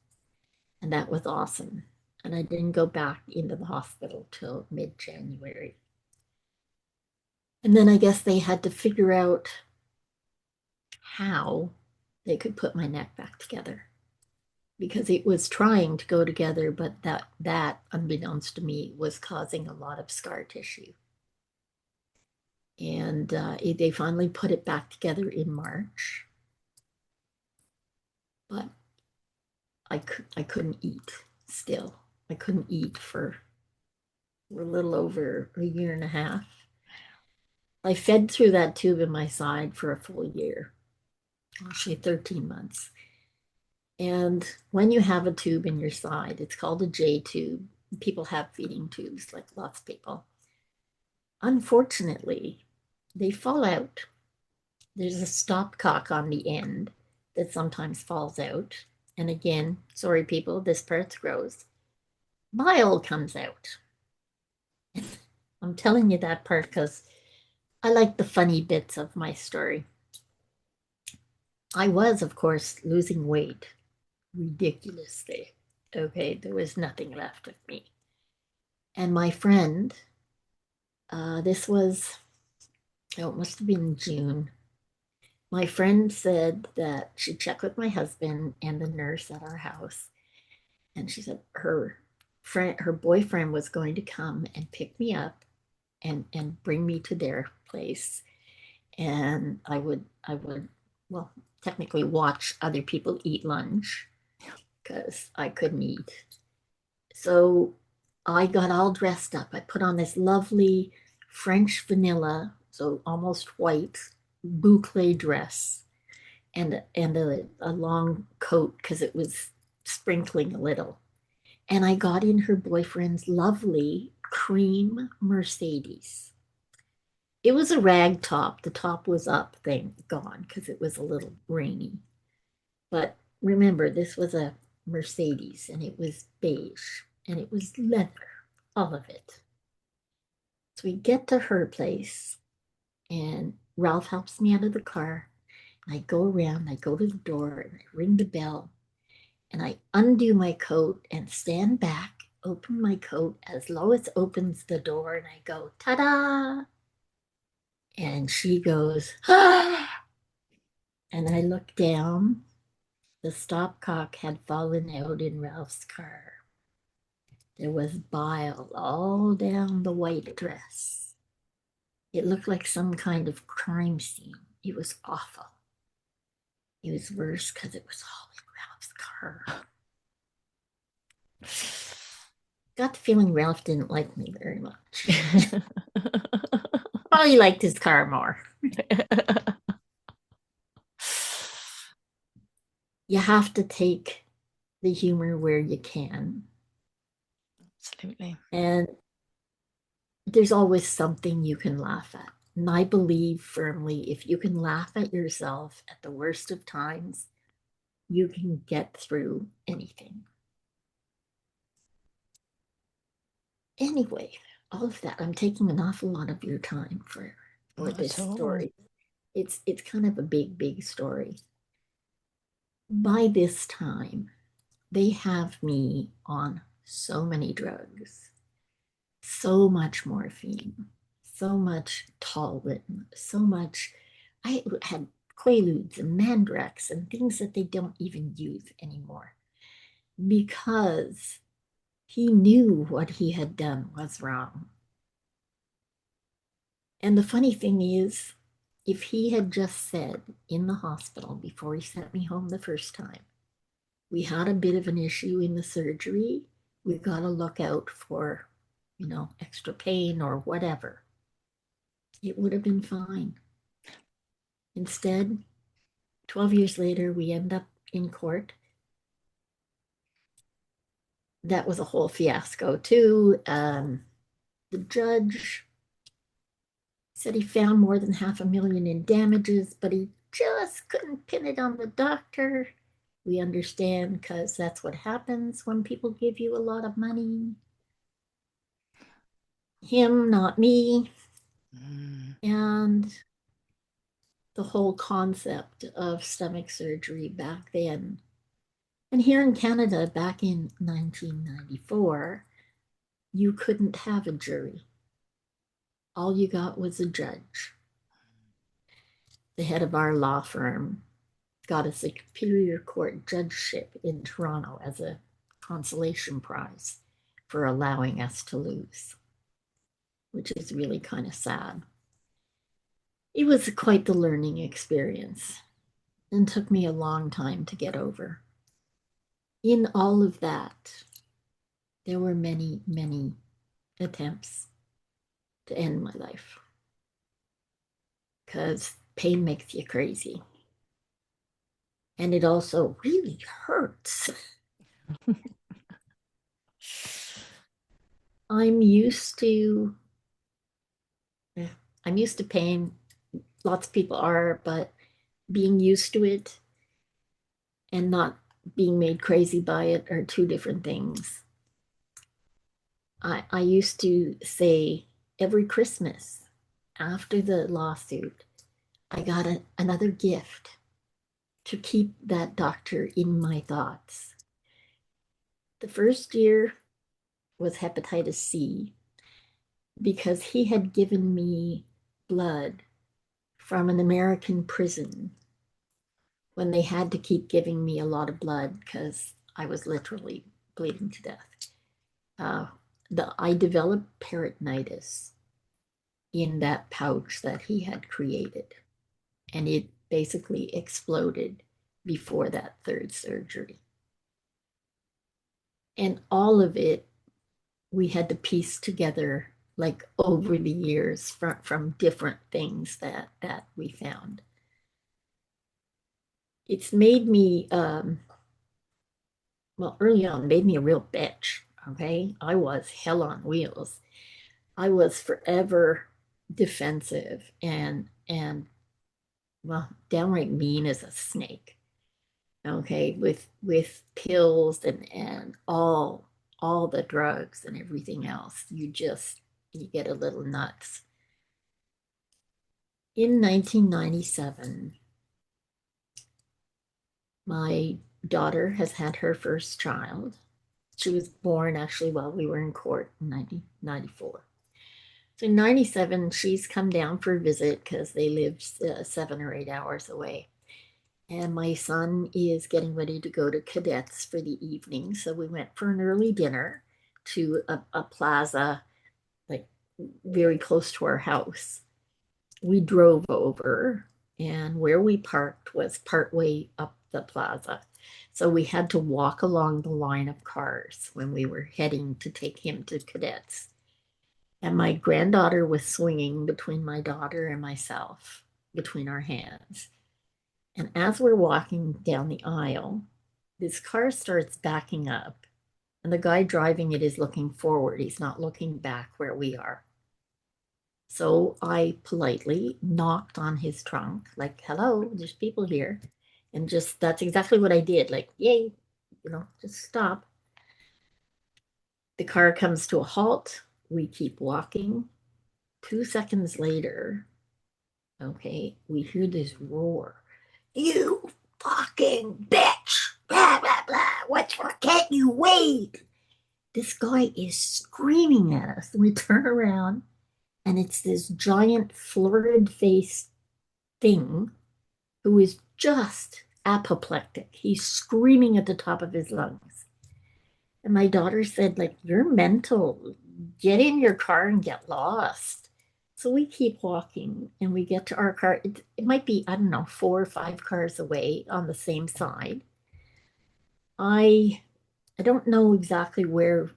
and that was awesome. And I didn't go back into the hospital till mid-January. And then I guess they had to figure out how they could put my neck back together. because it was trying to go together, but that unbeknownst to me was causing a lot of scar tissue. And they finally put it back together in March, but I couldn't eat still. I couldn't eat for a little over a year and a half. I fed through that tube in my side for a full year, actually 13 months. And when you have a tube in your side, it's called a J tube. People have feeding tubes, like lots of people. Unfortunately, they fall out. There's a stopcock on the end that sometimes falls out. And again, sorry people, this part's gross. Bile comes out. I'm telling you that part because I like the funny bits of my story. I was, of course, losing weight ridiculously. Okay, there was nothing left of me. And my friend, this was, oh, it must have been June. My friend said that she checked with my husband and the nurse at our house, and she said her boyfriend was going to come and pick me up and bring me to their place, and I would well technically watch other people eat lunch because I couldn't eat. So I got all dressed up. I put on this lovely French vanilla, so almost white boucle dress, and a long coat because it was sprinkling a little. And I got in her boyfriend's lovely cream Mercedes. It was a rag top. The top was up, thank gone, because it was a little rainy. But remember, this was a Mercedes and it was beige and it was leather, all of it. So we get to her place and Ralph helps me out of the car. I go around, I go to the door and I ring the bell and I undo my coat and stand back, open my coat as Lois opens the door and I go, ta da! And she goes, ah! And I look down. The stopcock had fallen out in Ralph's car. There was bile all down the white dress. It looked like some kind of crime scene. It was awful. It was worse because it was all in Ralph's car. Got the feeling Ralph didn't like me very much. Probably liked his car more. You have to take the humor where you can. Absolutely. And there's always something you can laugh at. And I believe firmly if you can laugh at yourself at the worst of times, you can get through anything. Anyway, all of that, I'm taking an awful lot of your time for Not this at all. story. It's kind of a big story. By this time, they have me on so many drugs, so much morphine, so much Talwin, so much. I had Quaaludes and Mandrex and things that they don't even use anymore because he knew what he had done was wrong. And the funny thing is, if he had just said in the hospital before he sent me home the first time, we had a bit of an issue in the surgery, we got to look out for, extra pain or whatever, it would have been fine. Instead, 12 years later, we end up in court. That was a whole fiasco, too. The judge said he found more than $500,000 in damages, but he just couldn't pin it on the doctor. We understand because that's what happens when people give you a lot of money. Him, not me. Mm. And the whole concept of stomach surgery back then. And here in Canada, back in 1994, you couldn't have a jury. All you got was a judge. The head of our law firm got a Superior Court judgeship in Toronto as a consolation prize for allowing us to lose, which is really kind of sad. It was quite the learning experience and took me a long time to get over. In all of that, there were many, many attempts to end my life because pain makes you crazy. And it also really hurts. I'm used to I'm used to pain. Lots of people are, but being used to it and not being made crazy by it are two different things. I used to say every Christmas after the lawsuit, I got another gift to keep that doctor in my thoughts. The first year was hepatitis C because he had given me blood from an American prison when they had to keep giving me a lot of blood because I was literally bleeding to death. Uh, I developed peritonitis in that pouch that he had created, and it basically exploded before that third surgery. And all of it, we had to piece together like over the years from different things that we found. It's made me well, early on, made me a real bitch. Okay. I was hell on wheels. I was forever defensive and well, downright mean as a snake. Okay, with pills and all the drugs and everything else. You get a little nuts. In 1997, my daughter has had her first child. She was born actually while we were in court in 1994. So in 97, she's come down for a visit because they live 7 or 8 hours away. And my son is getting ready to go to cadets for the evening. So we went for an early dinner to a plaza, like very close to our house. We drove over, and where we parked was partway up the plaza. So we had to walk along the line of cars when we were heading to take him to cadets. And my granddaughter was swinging between my daughter and myself, between our hands. And as we're walking down the aisle, this car starts backing up, and the guy driving it is looking forward. He's not looking back where we are. So I politely knocked on his trunk, like, hello, there's people here. And just that's exactly what I did. Like, yay, just stop. The car comes to a halt. We keep walking. 2 seconds later, okay, we hear this roar. You fucking bitch! Blah, blah, blah. What's for? Can't you wait? This guy is screaming at us. We turn around, and it's this giant, florid faced thing who is just apoplectic. He's screaming at the top of his lungs. And my daughter said, like, you're mental. Get in your car and get lost. So we keep walking and we get to our car. It might be, I don't know, 4 or 5 cars away on the same side. I I don't know exactly where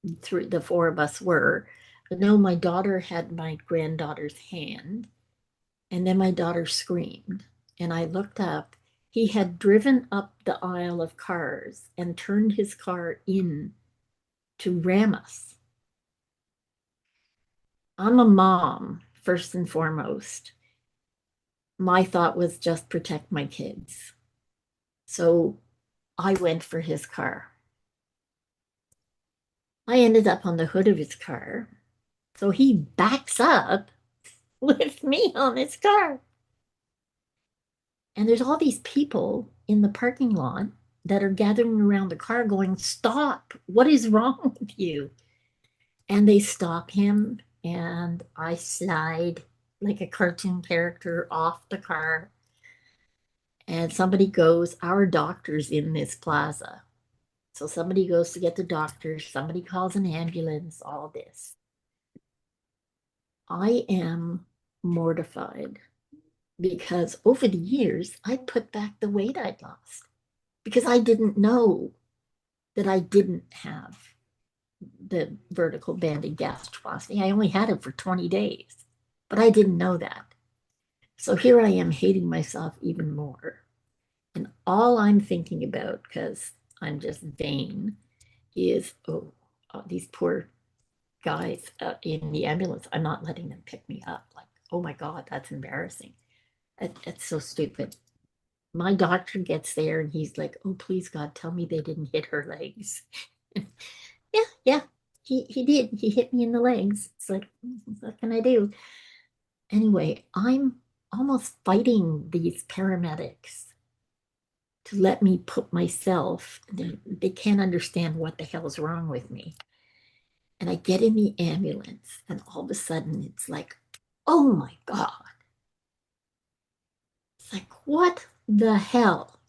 the four of us were, but no, my daughter had my granddaughter's hand, and then my daughter screamed. And I looked up. He had driven up the aisle of cars and turned his car in to ram us. I'm a mom, first and foremost. My thought was just protect my kids. So I went for his car. I ended up on the hood of his car. So he backs up with me on his car. And there's all these people in the parking lot that are gathering around the car going, stop. What is wrong with you? And they stop him, and I slide like a cartoon character off the car. And somebody goes, our doctor's in this plaza. So somebody goes to get the doctor, somebody calls an ambulance, all this. I am mortified because over the years, I'd put back the weight I'd lost because I didn't know that I didn't have the vertical banded gastroplasty. I only had it for 20 days, but I didn't know that. So here I am hating myself even more. And all I'm thinking about, because I'm just vain, is these poor guys in the ambulance. I'm not letting them pick me up. Like, oh my God, that's embarrassing. It's so stupid. My doctor gets there and he's like, oh, please, God, tell me they didn't hit her legs. Yeah, yeah, he did. He hit me in the legs. It's like, what can I do? Anyway, I'm almost fighting these paramedics to let me put myself, they can't understand what the hell is wrong with me. And I get in the ambulance, and all of a sudden it's like, oh my God. It's like, what the hell?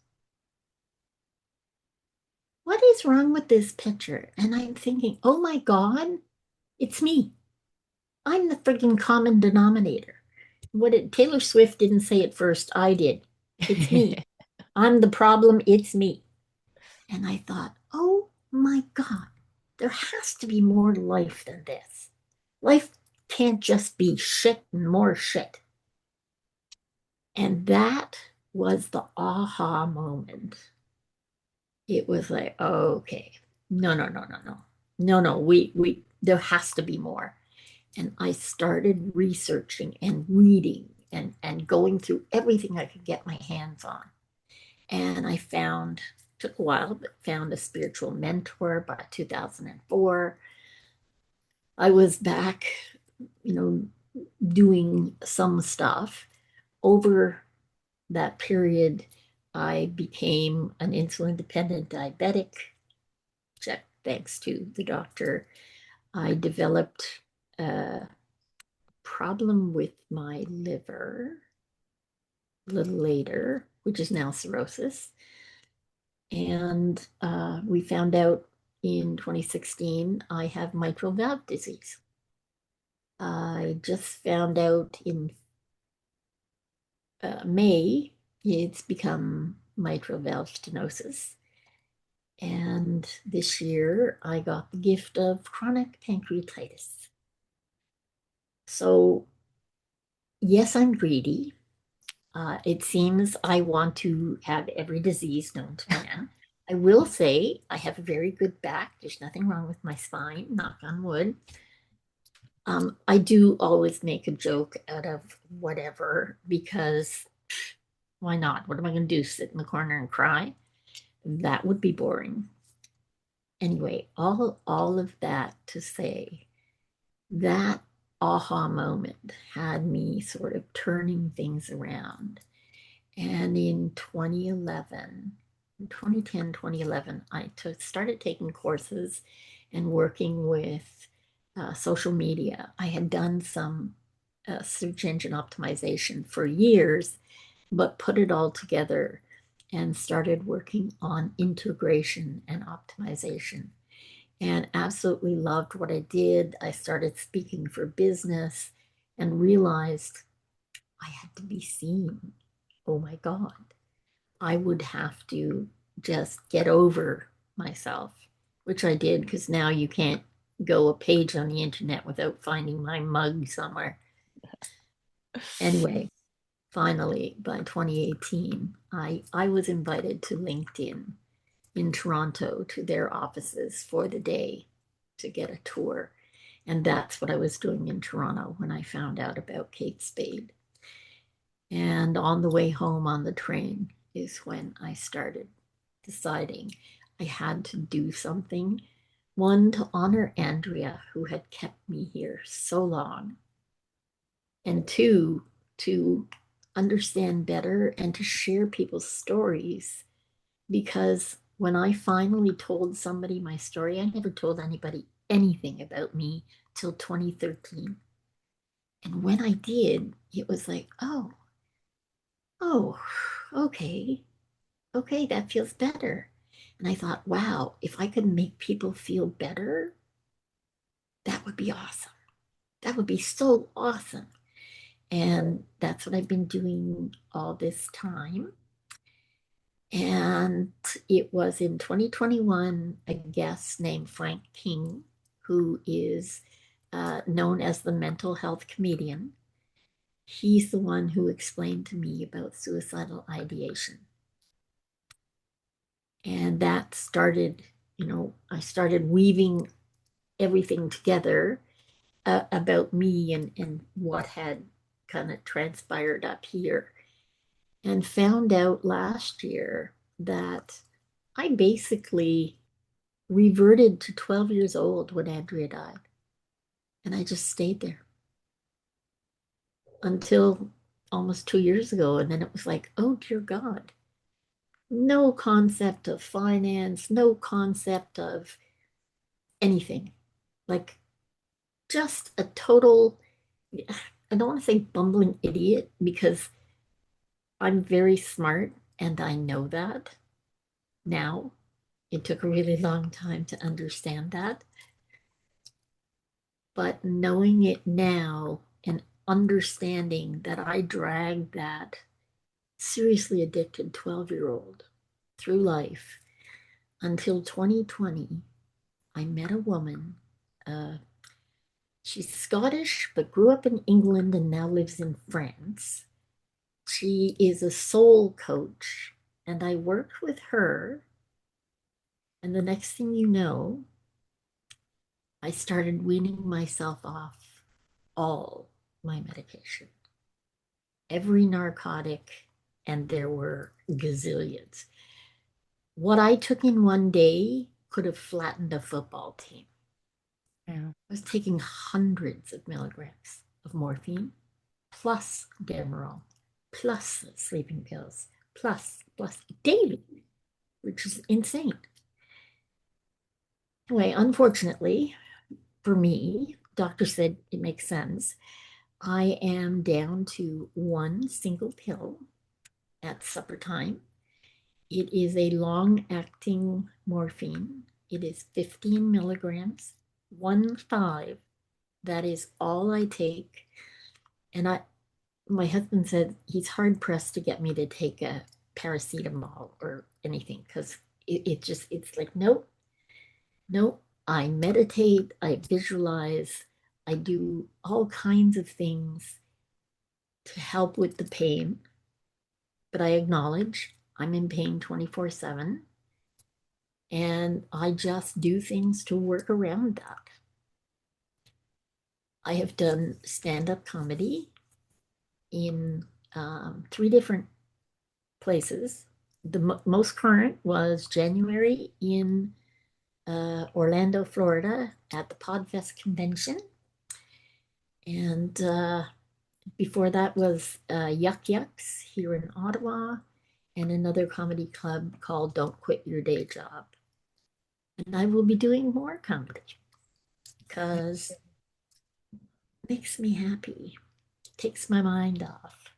What is wrong with this picture? And I'm thinking, oh my God, it's me. I'm the friggin' common denominator. Taylor Swift didn't say it first, I did. It's me. I'm the problem, it's me. And I thought, oh my God, there has to be more life than this. Life can't just be shit and more shit. And that was the aha moment. It was like, okay, no, no, no, no, no. No, no, there has to be more. And I started researching and reading and going through everything I could get my hands on. And I found, took a while, but found a spiritual mentor by 2004. I was back, you know, doing some stuff. Over that period, I became an insulin dependent diabetic, check thanks to the doctor. I developed a problem with my liver a little later, which is now cirrhosis. And we found out in 2016 I have mitral valve disease. I just found out in May it's become mitral valve stenosis. And this year I got the gift of chronic pancreatitis. So, yes, I'm greedy. It seems I want to have every disease known to man. I will say I have a very good back. There's nothing wrong with my spine, knock on wood. I do always make a joke out of whatever because why not? What am I going to do? Sit in the corner and cry? That would be boring. Anyway, all of that to say that aha moment had me sort of turning things around. And in 2011, 2010, 2011, started taking courses and working with social media. I had done some search engine optimization for years, but put it all together and started working on integration and optimization and absolutely loved what I did. I started speaking for business and realized I had to be seen. Oh my God. I would have to just get over myself, which I did because now you can't go a page on the internet without finding my mug somewhere. Anyway, finally, by 2018, I was invited to LinkedIn in Toronto to their offices for the day to get a tour. And that's what I was doing in Toronto when I found out about Kate Spade. And on the way home on the train is when I started deciding I had to do something. One, to honor Andrea, who had kept me here so long. And two, to understand better and to share people's stories. Because when I finally told somebody my story, I never told anybody anything about me till 2013. And when I did, it was like, Oh, okay. Okay, that feels better. And I thought, wow, if I could make people feel better, that would be awesome. That would be so awesome. And that's what I've been doing all this time. And it was in 2021, a guest named Frank King, who is known as the mental health comedian. He's the one who explained to me about suicidal ideation. And that started, I started weaving everything together about me and what had kind of transpired up here, and found out last year that I basically reverted to 12 years old when Andrea died. And I just stayed there until almost 2 years ago. And then it was like, oh, dear God, no concept of finance, no concept of anything. Like just a total, I don't want to say bumbling idiot because I'm very smart and I know that now. It took a really long time to understand that. But knowing it now and understanding that I dragged that seriously addicted 12-year-old through life until 2020, I met a woman. Uh, she's Scottish, but grew up in England and now lives in France. She is a soul coach, and I worked with her. And the next thing you know, I started weaning myself off all my medication, every narcotic, and there were gazillions. What I took in one day could have flattened a football team. Yeah. I was taking hundreds of milligrams of morphine, plus Demerol, plus sleeping pills, plus daily, which is insane. Anyway, unfortunately for me, doctor said it makes sense. I am down to one single pill at supper time. It is a long acting morphine. It is 15 milligrams, 1 5. That is all I take. And my husband said he's hard pressed to get me to take a paracetamol or anything because it's like, nope, nope. I meditate, I visualize, I do all kinds of things to help with the pain, but I acknowledge I'm in pain 24/7 and I just do things to work around that. I have done stand up comedy in 3 different places. The most current was January in Orlando, Florida at the Podfest convention. And before that was Yuck Yucks here in Ottawa and another comedy club called Don't Quit Your Day Job. And I will be doing more comedy because it makes me happy, takes my mind off.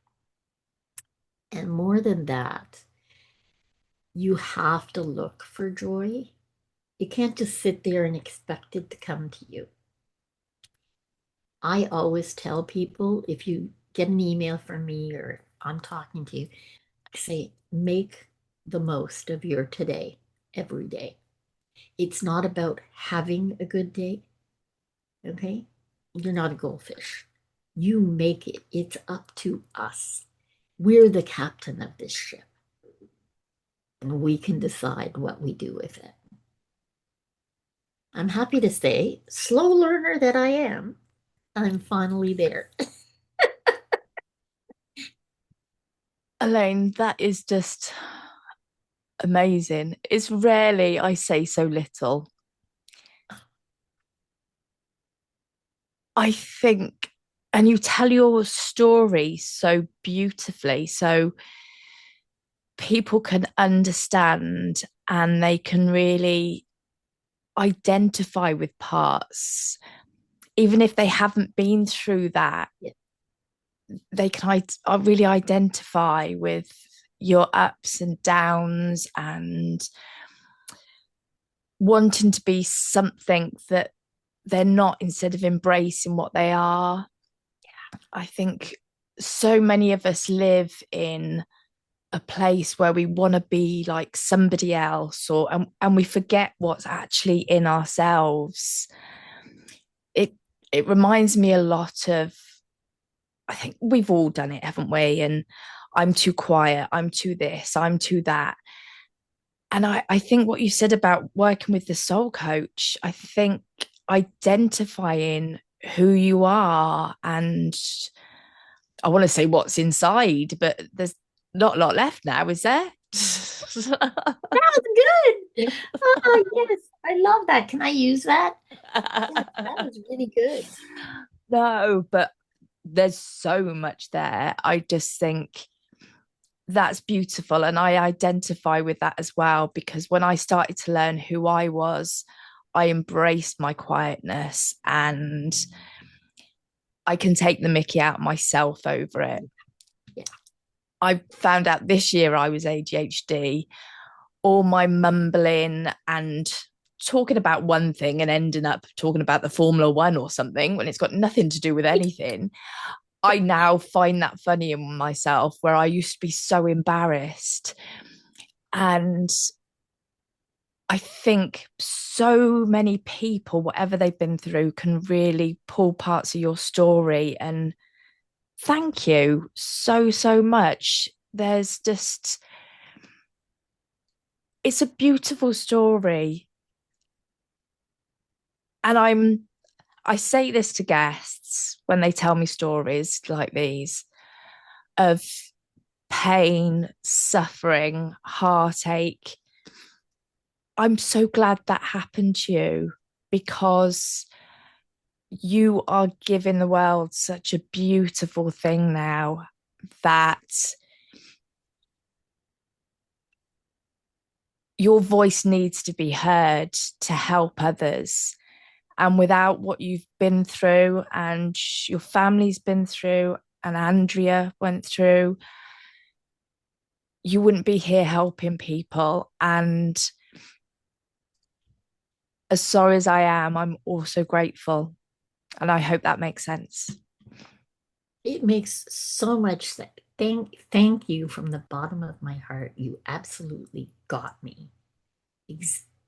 And more than that, you have to look for joy. You can't just sit there and expect it to come to you. I always tell people if you get an email from me or I'm talking to you, I say, make the most of your today every day. It's not about having a good day, okay? You're not a goldfish. You make it. It's up to us. We're the captain of this ship, and we can decide what we do with it. I'm happy to say, slow learner that I am, I'm finally there. Elaine, that is just amazing. It's rarely I say so little. I think, and you tell your story so beautifully, so people can understand and they can really identify with parts, even if they haven't been through that. Yeah. they can really identify with your ups and downs and wanting to be something that they're not instead of embracing what they are. I think so many of us live in a place where we want to be like somebody else and we forget what's actually in ourselves. It reminds me a lot of, I think we've all done it, haven't we? And I'm too quiet, I'm too this, I'm too that. And I think what you said about working with the soul coach, I think identifying who you are and I want to say what's inside, but there's not a lot left now, is there? That was good. Oh, yes. I love that. Can I use that? Yeah, that was really good. No, but there's so much there. I just think that's beautiful. And I identify with that as well, because when I started to learn who I was, I embraced my quietness and I can take the mickey out myself over it. Yeah. I found out this year I was ADHD, all my mumbling and talking about one thing and ending up talking about the Formula One or something when it's got nothing to do with anything. I now find that funny in myself where I used to be so embarrassed. And I think so many people, whatever they've been through, can really pull parts of your story. And thank you so, so much. There's just, it's a beautiful story. And I say this to guests when they tell me stories like these of pain, suffering, heartache. I'm so glad that happened to you because you are giving the world such a beautiful thing now that your voice needs to be heard to help others. And without what you've been through and your family's been through and Andrea went through, you wouldn't be here helping people. And as sorry as I am, I'm also grateful. And I hope that makes sense. It makes so much sense. Thank you from the bottom of my heart. You absolutely got me.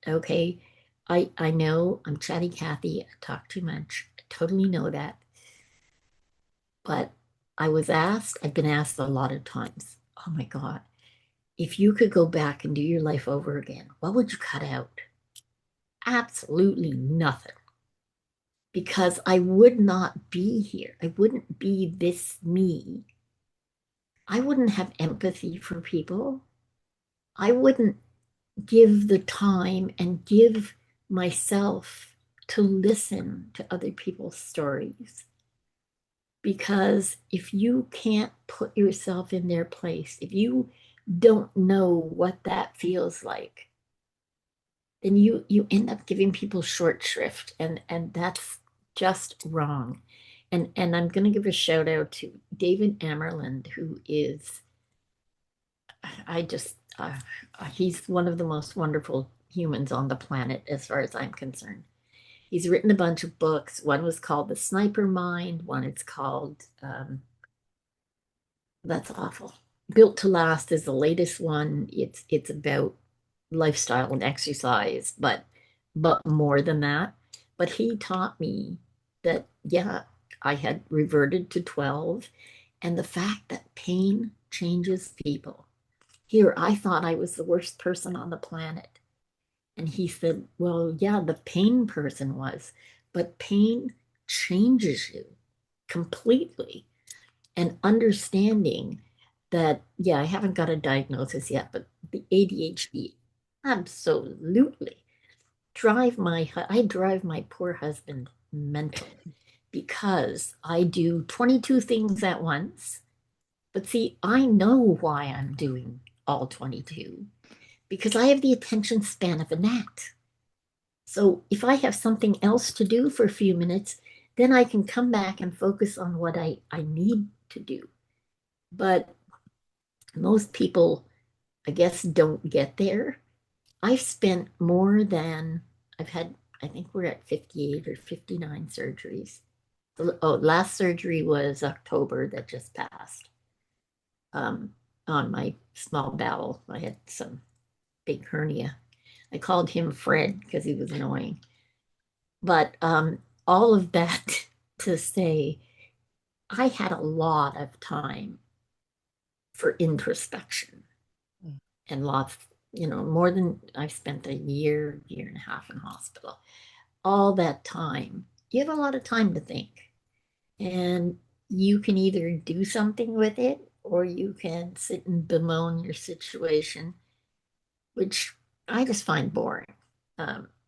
Okay. I know I'm chatty Cathy. I talk too much. I totally know that. But I've been asked a lot of times, oh my God, if you could go back and do your life over again, what would you cut out? Absolutely nothing. Because I would not be here. I wouldn't be this me. I wouldn't have empathy for people. I wouldn't give the time and give myself to listen to other people's stories. Because if you can't put yourself in their place, if you don't know what that feels like, then you end up giving people short shrift, and that's just wrong. And I'm going to give a shout out to David Amerland, who is, I just, he's one of the most wonderful humans on the planet, as far as I'm concerned. He's written a bunch of books. One was called The Sniper Mind. One is called, that's awful. Built to Last is the latest one. It's about lifestyle and exercise, but more than that. But he taught me that, yeah, I had reverted to 12, and the fact that pain changes people. Here, I thought I was the worst person on the planet. And he said, well, yeah, the pain person was, but pain changes you completely. And understanding that, yeah, I haven't got a diagnosis yet, but the ADHD absolutely I drive my poor husband mental because I do 22 things at once. But see, I know why I'm doing all 22 because I have the attention span of a gnat. So if I have something else to do for a few minutes, then I can come back and focus on what I need to do. But most people, I guess, don't get there. I've spent more than I've had, I think we're at 58 or 59 surgeries. Oh, last surgery was October that just passed. Um, on my small bowel, I had some big hernia. I called him Fred because he was annoying. But all of that to say, I had a lot of time for introspection Mm. and lots, more than I've spent a year, year and a half in hospital. All that time, you have a lot of time to think. And you can either do something with it or you can sit and bemoan your situation, which I just find boring.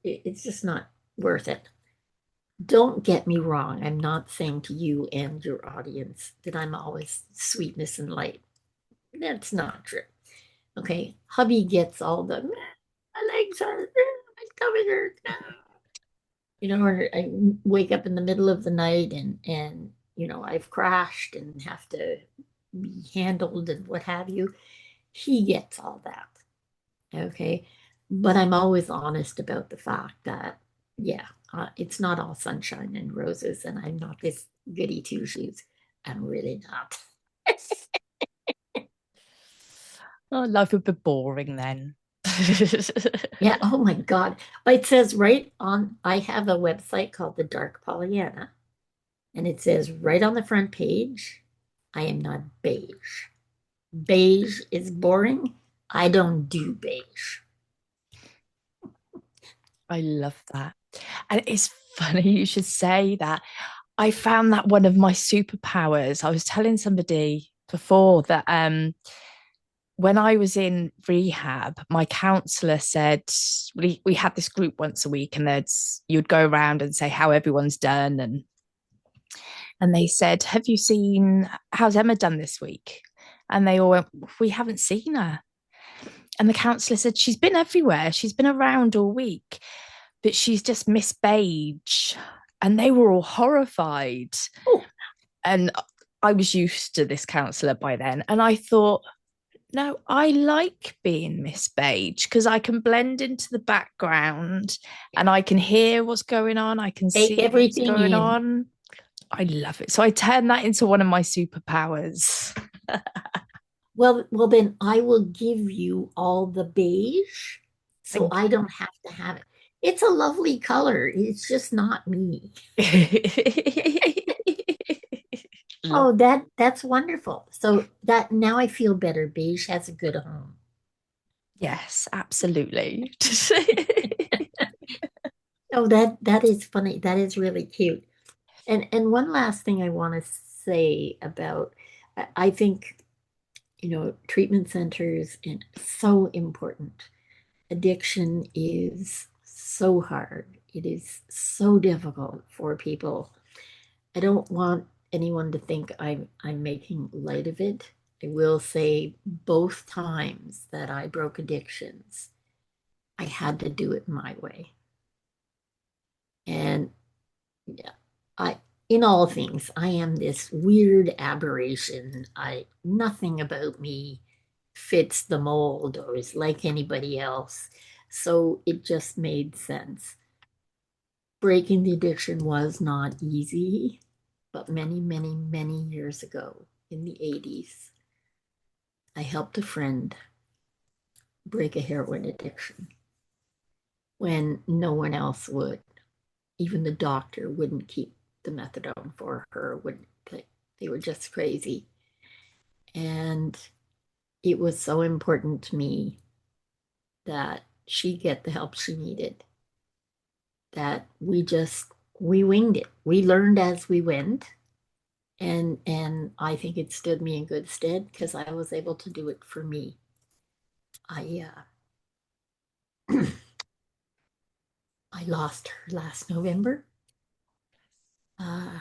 It's just not worth it. Don't get me wrong. I'm not saying to you and your audience that I'm always sweetness and light. That's not true. Okay. Hubby gets all the, my legs hurt, my stomach hurts. Or I wake up in the middle of the night and I've crashed and have to be handled and what have you. He gets all that. Okay. But I'm always honest about the fact that, yeah, it's not all sunshine and roses, and I'm not this goody two shoes. I'm really not. Oh, life would be boring then. Yeah. Oh my God. But it says right on, I have a website called The Dark Pollyanna, and it says right on the front page, I am not beige. Beige is boring. I don't do beige. I love that. And it's funny you should say that. I found that one of my superpowers. I was telling somebody before that when I was in rehab, my counselor said we had this group once a week, and you'd go around and say how everyone's done, and they said, "Have you seen how's Emma done this week?" And they all went, "We haven't seen her." And the counselor said, "She's been everywhere. She's been around all week, but she's just Miss Beige." And they were all horrified. Oh, And I was used to this counselor by then. And I thought, no, I like being Miss Beige because I can blend into the background yeah. and I can hear what's going on. I can Take see what's everything going in. on. I love it. So I turned that into one of my superpowers. Well, then I will give you all the beige so Thank I don't have to have it. It's a lovely color. It's just not me. you. Love. Oh, that's wonderful. So that now I feel better. Beige has a good home. Yes, absolutely. Oh, that is funny. That is really cute. And one last thing I want to say about I think, treatment centers and so important. Addiction is so hard. It is so difficult for people. I don't want anyone to think I'm making light of it. I will say both times that I broke addictions, I had to do it my way. And yeah, I in all things, I am this weird aberration. I nothing about me fits the mold or is like anybody else. So it just made sense. Breaking the addiction was not easy, but many, many, many years ago in the 80s, I helped a friend break a heroin addiction when no one else would. Even the doctor wouldn't keep the methadone for her, would they were just crazy. And it was so important to me that she get the help she needed, that we winged it. We learned as we went. And I think it stood me in good stead because I was able to do it for me. I I lost her last November. Uh,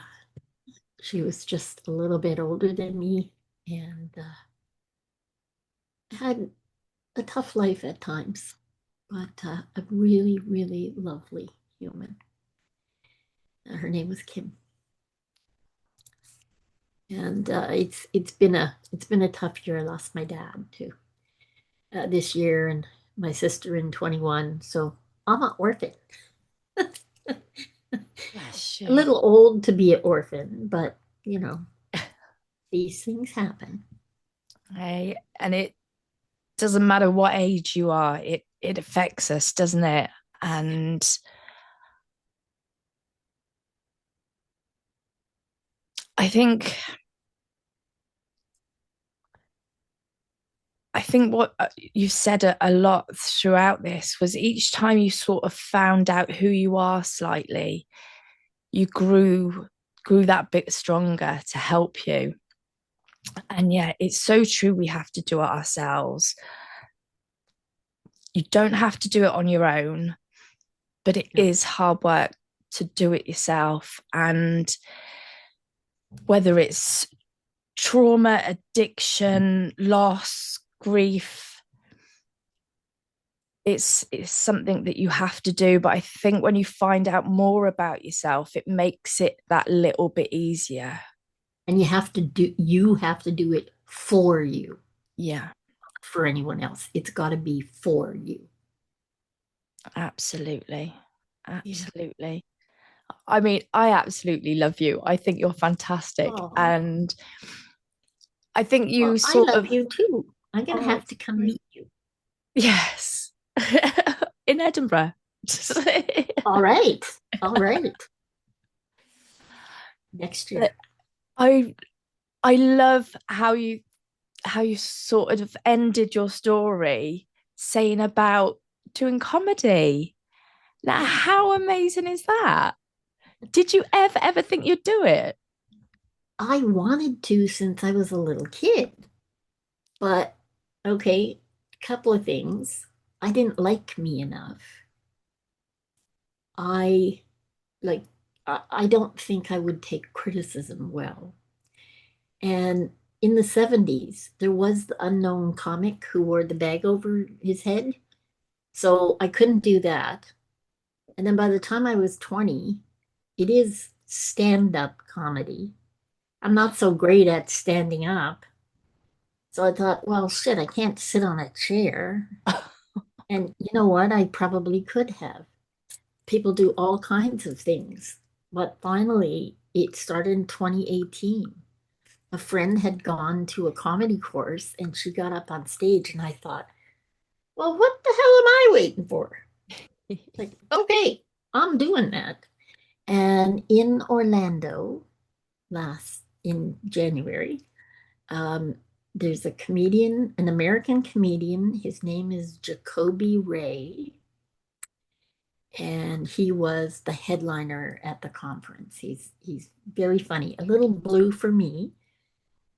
she was just a little bit older than me and had a tough life at times, but a really, really lovely human. Her name was Kim. And it's been a tough year. I lost my dad too this year, and my sister in 21. So I'm an orphan. Bless A you. little old to be an orphan, but you know, these things happen. Hey, and it doesn't matter what age you are, it affects us, doesn't it? And I think I think what you said a lot throughout this was each time you sort of found out who you are slightly, you grew that bit stronger to help you. And yeah, it's so true. We have to do it ourselves. You don't have to do it on your own, but it No. is hard work to do it yourself. And whether it's trauma, addiction, loss, grief, it's something that you have to do. But I think when you find out more about yourself, it makes it that little bit easier. And you have to do it for you, Yeah, for anyone else. It's got to be for you. absolutely. Yeah. Absolutely. I mean, I absolutely love you. I think you're fantastic. Oh, And I think you well, I sort love of, you too. I'm gonna oh, have to come meet you. yes, in Edinburgh. All right. All right. Next But year. I I love how you sort of ended your story saying about doing comedy. Now, Yeah. how amazing is that? Did you ever think you'd do it? I wanted to since I was a little kid, but okay, couple of things. I didn't like me enough. I like I don't think I would take criticism well. And in the 70s, there was the unknown comic who wore the bag over his head. So I couldn't do that. And then by the time I was 20, it is stand-up comedy. I'm not so great at standing up. So I thought, well, shit, I can't sit on a chair. And you know what? I probably could have. People do all kinds of things. But finally, it started in 2018. A friend had gone to a comedy course and she got up on stage, and I thought, well, what the hell am I waiting for? Like, okay, I'm doing that. And in Orlando, last in January, um, there's a comedian, an American comedian. His name is Jacoby Ray, and he was the headliner at the conference. He's very funny, a little blue for me,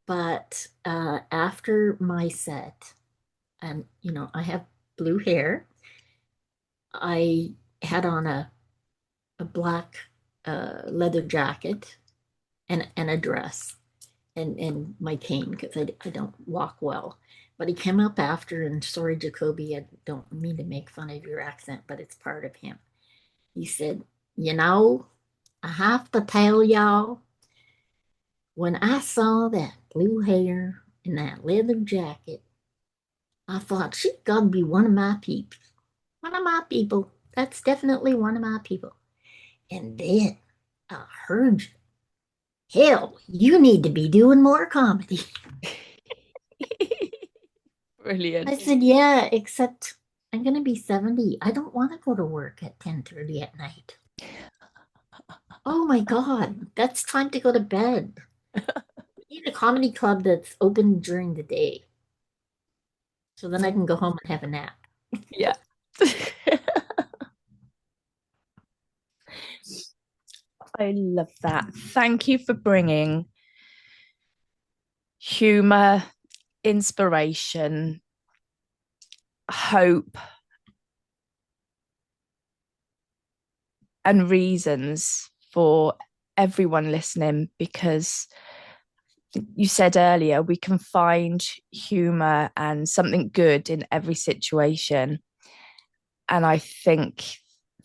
but after my set, and I have blue hair. I had on a black leather jacket and a dress and my cane because I don't walk well. But he came up after, and sorry, Jacoby, I don't mean to make fun of your accent, but it's part of him. He said, you know, I have to tell y'all, when I saw that blue hair and that leather jacket, I thought she's got to be one of my peeps. One of my people. That's definitely one of my people. And then I heard you. Hell, you need to be doing more comedy. I Brilliant. said, yeah, except I'm going to be 70. I don't want to go to work at 10:30 at night. Oh my God, that's time to go to bed. We need a comedy club that's open during the day. So then I can go home and have a nap. Yeah. I love that. Thank you for bringing humor, inspiration, hope, and reasons for everyone listening, because you said earlier we can find humor and something good in every situation. And I think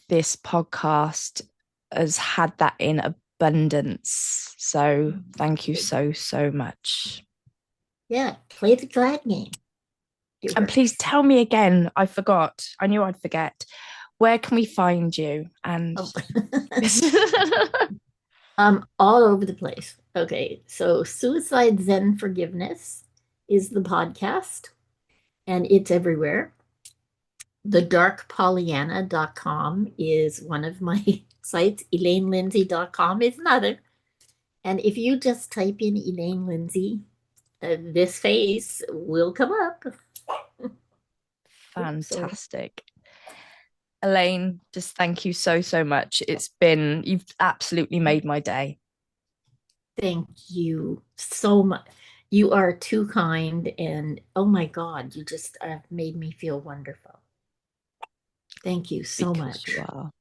this podcast has had that in abundance. So thank you so, so much. Yeah, play the glad game. It And please works. tell me again, I forgot. I knew I'd forget. Where can we find you? And Oh. All over the place. Okay, so Suicide Zen Forgiveness is the podcast, and it's everywhere. TheDarkPollyanna.com is one of my sites. ElaineLindsay.com is another. And if you just type in Elaine Lindsay, this face will come up. Yep, so fantastic. Elaine, just thank you so, so much. You've absolutely made my day. thank you so much. You are too kind, and oh my God, you just have made me feel wonderful. Thank you so Because you much. are.